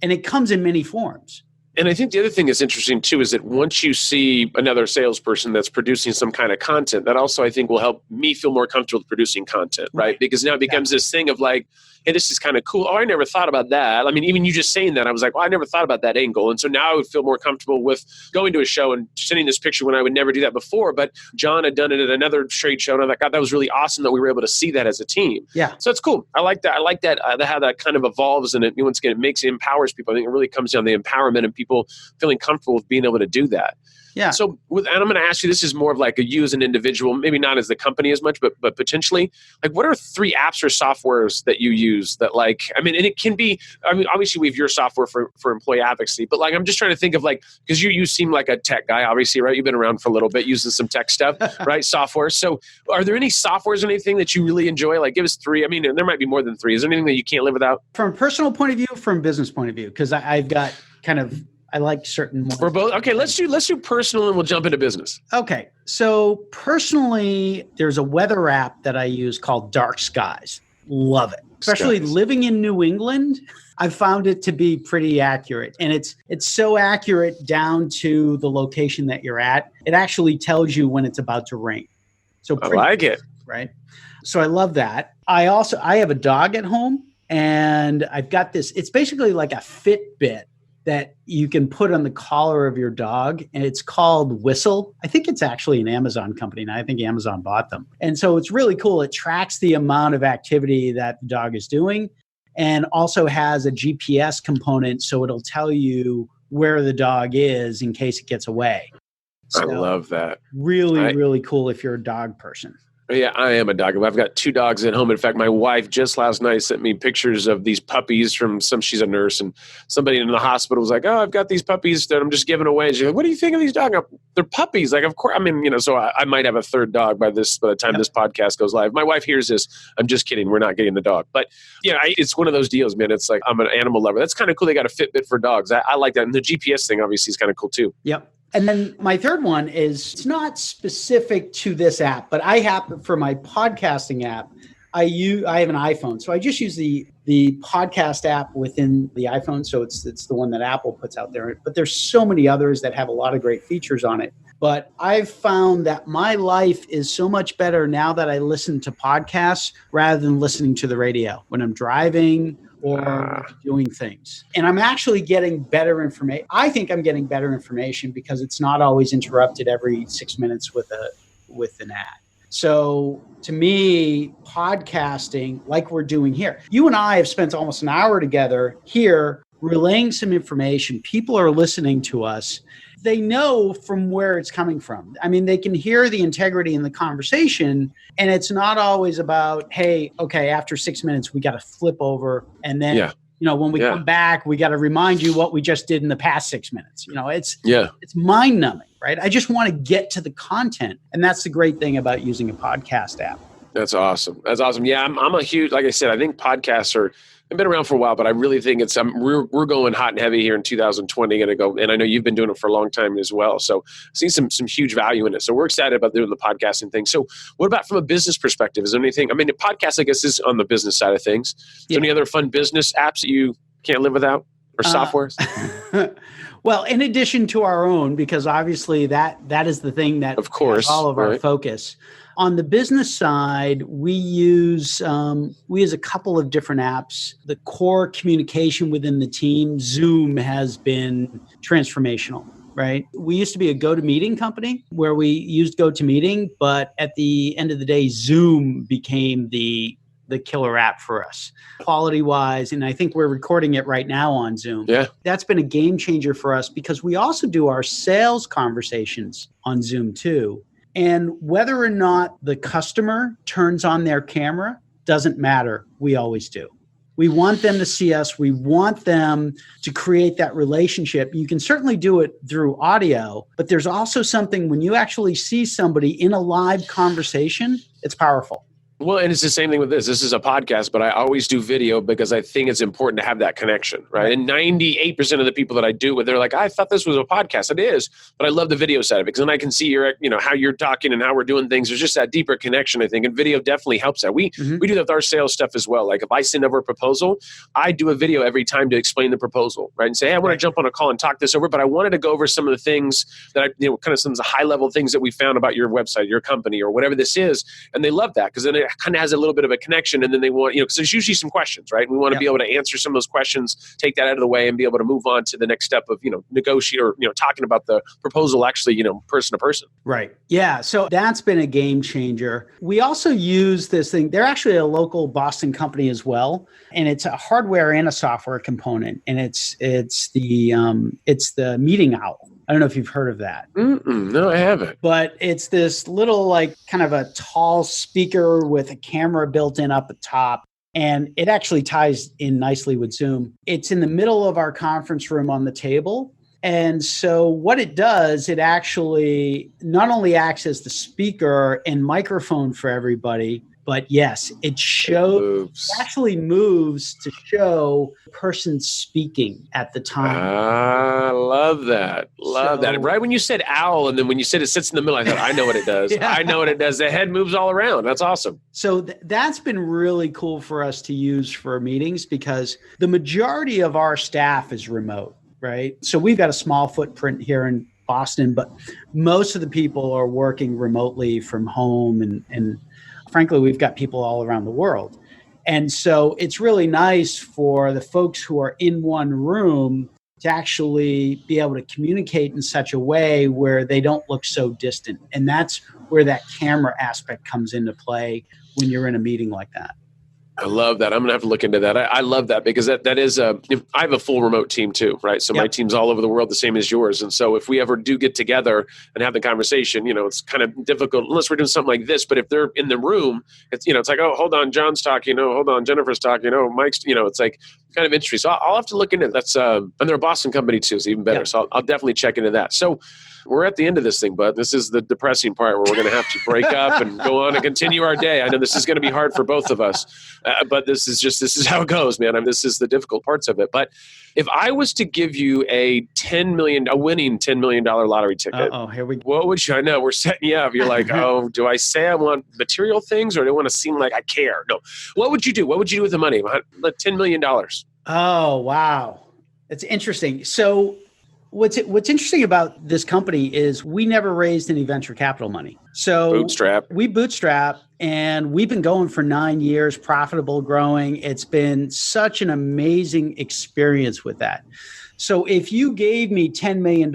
And it comes in many forms. And I think the other thing that's interesting too is that once you see another salesperson that's producing some kind of content, that also I think will help me feel more comfortable with producing content, right? Because now it becomes this thing of like, hey, this is kind of cool. Oh, I never thought about that. I mean, even you just saying that, I was like, well, I never thought about that angle. And so now I would feel more comfortable with going to a show and sending this picture when I would never do that before. But John had done it at another trade show. And I thought, God, that was really awesome that we were able to see that as a team. Yeah. So it's cool. I like that. I like that, how that kind of evolves. And it, once again, it empowers people. I think it really comes down to the empowerment and people feeling comfortable with being able to do that. Yeah. So, and I'm going to ask you, this is more of like a you as an individual, maybe not as the company as much, but potentially, like, what are 3 apps or softwares that you use that, like, I mean, and it can be, I mean, obviously we have your software for employee advocacy, but like, I'm just trying to think of like, because you seem like a tech guy, obviously, right? You've been around for a little bit using some tech stuff, right? Software. So are there any softwares or anything that you really enjoy? Like, give us 3. I mean, there might be more than 3. Is there anything that you can't live without? From a personal point of view, from a business point of view, because I've got kind of, I like certain ones. For both. Okay, let's do personal and we'll jump into business. Okay. So personally, there's a weather app that I use called Dark Skies. Love it. Especially living in New England, I've found it to be pretty accurate. And it's so accurate down to the location that you're at. It actually tells you when it's about to rain. So I like it. Right. So I love that. I have a dog at home, and I've got this, it's basically like a Fitbit that you can put on the collar of your dog, and it's called Whistle. I think it's actually an Amazon company, and I think Amazon bought them. And so it's really cool. It tracks the amount of activity that the dog is doing, and also has a GPS component, so it'll tell you where the dog is in case it gets away. So I love that. Really cool if you're a dog person. Yeah, I am a dog. I've got 2 dogs at home. In fact, my wife just last night sent me pictures of these puppies from she's a nurse, and somebody in the hospital was like, oh, I've got these puppies that I'm just giving away. And she's like, what do you think of these dogs? They're puppies. Like, of course, I mean, so I might have a 3rd dog by the time this podcast goes live. My wife hears this. I'm just kidding. We're not getting the dog. But yeah, it's one of those deals, man. It's like, I'm an animal lover. That's kind of cool. They got a Fitbit for dogs. I like that. And the GPS thing obviously is kind of cool too. Yep. And then my 3rd one is, it's not specific to this app, but I have, for my podcasting app, I have an iPhone. So I just use the podcast app within the iPhone. So it's the one that Apple puts out there. But there's so many others that have a lot of great features on it. But I've found that my life is so much better now that I listen to podcasts rather than listening to the radio when I'm driving or doing things. And I'm actually getting better information. I think I'm getting better information because it's not always interrupted every 6 minutes with an ad. So to me, podcasting, like we're doing here, you and I have spent almost an hour together here relaying some information. People are listening to us. They know from where it's coming from. I mean, they can hear the integrity in the conversation, and it's not always about, hey, okay, after 6 minutes, we got to flip over. And then, when we come back, we got to remind you what we just did in the past 6 minutes. It's mind numbing, right? I just want to get to the content. And that's the great thing about using a podcast app. That's awesome. Yeah, I'm a huge, like I said, I think podcasts have been around for a while, but I really think we're going hot and heavy here in 2020. Going to go, and I know you've been doing it for a long time as well. So I see some huge value in it. So we're excited about doing the podcasting thing. So what about from a business perspective? Is there anything? I mean, the podcast, I guess, is on the business side of things. Is there any other fun business apps that you can't live without, or softwares? Well, in addition to our own, because obviously that is the thing that of course, has all of our focus. On the business side, we use a couple of different apps. The core communication within the team, Zoom, has been transformational. right? We used to be a GoToMeeting company where we used GoToMeeting, but at the end of the day, Zoom became the killer app for us, quality wise. And I think we're recording it right now on Zoom. Yeah. That's been a game changer for us because we also do our sales conversations on Zoom too. And whether or not the customer turns on their camera doesn't matter. We always do. We want them to see us. We want them to create that relationship. You can certainly do it through audio, but there's also something when you actually see somebody in a live conversation, it's powerful. Well, and it's the same thing with this. This is a podcast, but I always do video because I think it's important to have that connection, right? And 98% of the people that I do with, they're like, I thought this was a podcast. It is, but I love the video side of it because then I can see how you're talking and how we're doing things. There's just that deeper connection, I think, and video definitely helps that. We do that with our sales stuff as well. Like if I send over a proposal, I do a video every time to explain the proposal, right? And say, hey, I want to jump on a call and talk this over, but I wanted to go over some of the things that kind of some of the high level things that we found about your website, your company, or whatever this is, and they love that because then it kind of has a little bit of a connection, and then they want, because there's usually some questions, right? We want to be able to answer some of those questions, take that out of the way, and be able to move on to the next step of, negotiate or, talking about the proposal actually, person to person. Right. Yeah. So that's been a game changer. We also use this thing. They're actually a local Boston company as well. And it's a hardware and a software component. And it's the Meeting Owl. I don't know if you've heard of that. No, I haven't. But it's this little, kind of a tall speaker with a camera built in up at top. And it actually ties in nicely with Zoom. It's in the middle of our conference room on the table. And so what it does, it actually not only acts as the speaker and microphone for everybody, but yes, it actually moves to show the person speaking at the time. I love that. Love that. Right when you said owl, and then when you said it sits in the middle, I thought, I know what it does. I know what it does. The head moves all around. That's awesome. So that's been really cool for us to use for meetings because the majority of our staff is remote, right? So we've got a small footprint here in Boston, but most of the people are working remotely from home and frankly, we've got people all around the world. And so it's really nice for the folks who are in one room to actually be able to communicate in such a way where they don't look so distant. And that's where that camera aspect comes into play when you're in a meeting like that. I love that. I'm going to have to look into that. I love that because that is I have a full remote team too, right? So my team's all over the world, the same as yours. And so if we ever do get together and have the conversation, it's kind of difficult unless we're doing something like this. But if they're in the room, it's, it's like, oh, hold on, John's talking. Oh, hold on, Jennifer's talking. Oh, Mike's, it's like kind of interesting. So I'll have to look into it. That's, and they're a Boston company too, so even better. So I'll definitely check into that. So we're at the end of this thing, bud. This is the depressing part where we're going to have to break up and go on and continue our day. I know this is going to be hard for both of us, but this is how it goes, man. This is the difficult parts of it. But if I was to give you a winning $10 million lottery ticket, here we go. What would you? I know we're setting you up. You're like, oh, do I say I want material things or do I want to seem like I care? No. What would you do? What would you do with the money? $10 million. Oh, wow. It's interesting. So what's interesting about this company is we never raised any venture capital money. So we bootstrap and we've been going for 9 years, profitable, growing. It's been such an amazing experience with that. So if you gave me $10 million,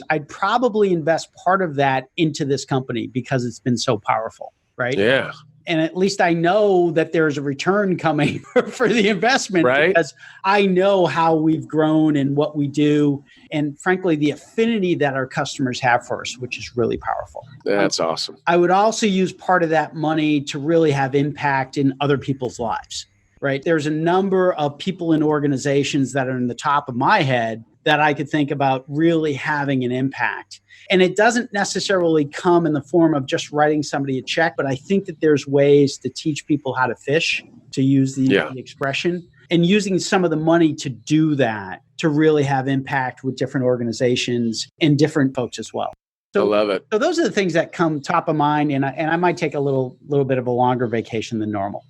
I'd probably invest part of that into this company because it's been so powerful, right? Yeah. And at least I know that there's a return coming for the investment, right? Because I know how we've grown and what we do. And frankly, the affinity that our customers have for us, which is really powerful. That's awesome. I would also use part of that money to really have impact in other people's lives, right? There's a number of people in organizations that are in the top of my head that I could think about really having an impact. And it doesn't necessarily come in the form of just writing somebody a check, but I think that there's ways to teach people how to fish, to use the expression, and using some of the money to do that, to really have impact with different organizations and different folks as well. So, I love it. So those are the things that come top of mind, and I might take a little bit of a longer vacation than normal.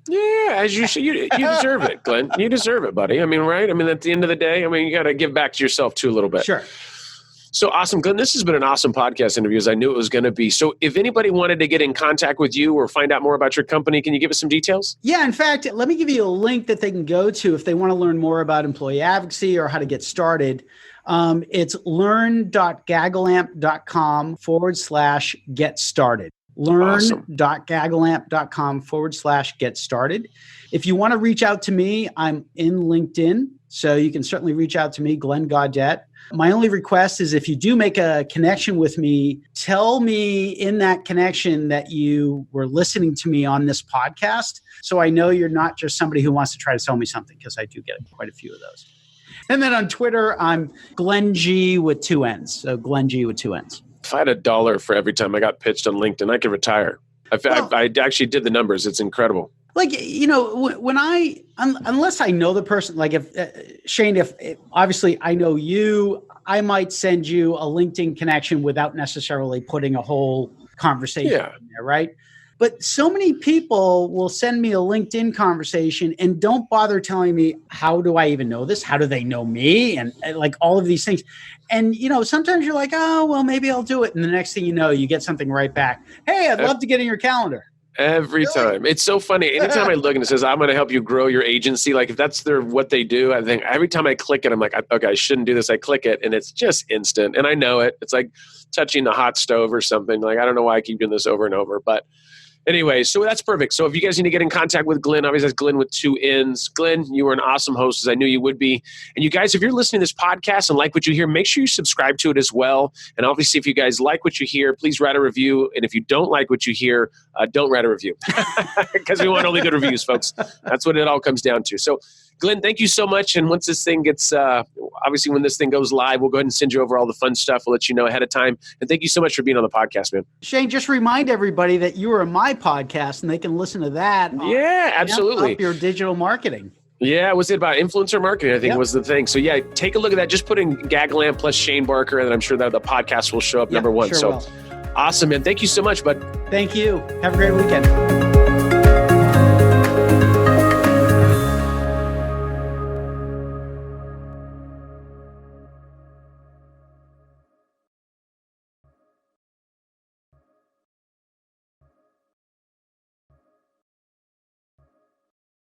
Yeah, as you should. You deserve it, Glenn. You deserve it, buddy. I mean, right? I mean, at the end of the day, you got to give back to yourself too a little bit. Sure. So awesome, Glenn. This has been an awesome podcast interview, as I knew it was going to be. So if anybody wanted to get in contact with you or find out more about your company, can you give us some details? Yeah, in fact, let me give you a link that they can go to if they want to learn more about employee advocacy or how to get started. It's learn.gagalamp.com/get started. Learn.gagalamp.com/get started. If you want to reach out to me, I'm in LinkedIn, so you can certainly reach out to me, Glen Gaudet. My only request is if you do make a connection with me, tell me in that connection that you were listening to me on this podcast, so I know you're not just somebody who wants to try to sell me something, because I do get quite a few of those. And then on Twitter, I'm Glen G with 2 N's. So Glen G with 2 N's. If I had $1 for every time I got pitched on LinkedIn, I could retire. I actually did the numbers. It's incredible. Like, when unless I know the person, like if Shane, if obviously I know you, I might send you a LinkedIn connection without necessarily putting a whole conversation in there, right? But so many people will send me a LinkedIn conversation and don't bother telling me, how do I even know this? How do they know me? And like all of these things. And, sometimes you're like, oh, well, maybe I'll do it. And the next thing you know, you get something right back. Hey, I'd love to get in your calendar. Every time. It's so funny. Anytime I look and it says, I'm going to help you grow your agency, like if that's what they do, I think every time I click it, I'm like, okay, I shouldn't do this. I click it and it's just instant. And I know it. It's like touching a hot stove or something. Like, I don't know why I keep doing this over and over, but anyway, so that's perfect. So if you guys need to get in contact with Glen, obviously that's Glen with 2 N's. Glen, you were an awesome host, as I knew you would be. And you guys, if you're listening to this podcast and like what you hear, make sure you subscribe to it as well. And obviously, if you guys like what you hear, please write a review. And if you don't like what you hear, don't write a review, because we want only good reviews, folks. That's what it all comes down to. So Glen, thank you so much. And once this thing gets, obviously when this thing goes live, we'll go ahead and send you over all the fun stuff. We'll let you know ahead of time. And thank you so much for being on the podcast, man. Shane, just remind everybody that you are on my podcast and they can listen to that. Yeah, absolutely. Up your digital marketing. Yeah, was it about influencer marketing? I think was the thing. So yeah, take a look at that. Just put in Gagalamp plus Shane Barker, and then I'm sure that the podcast will show up number one. Sure so will. Awesome, man. Thank you so much, bud. Thank you. Have a great weekend.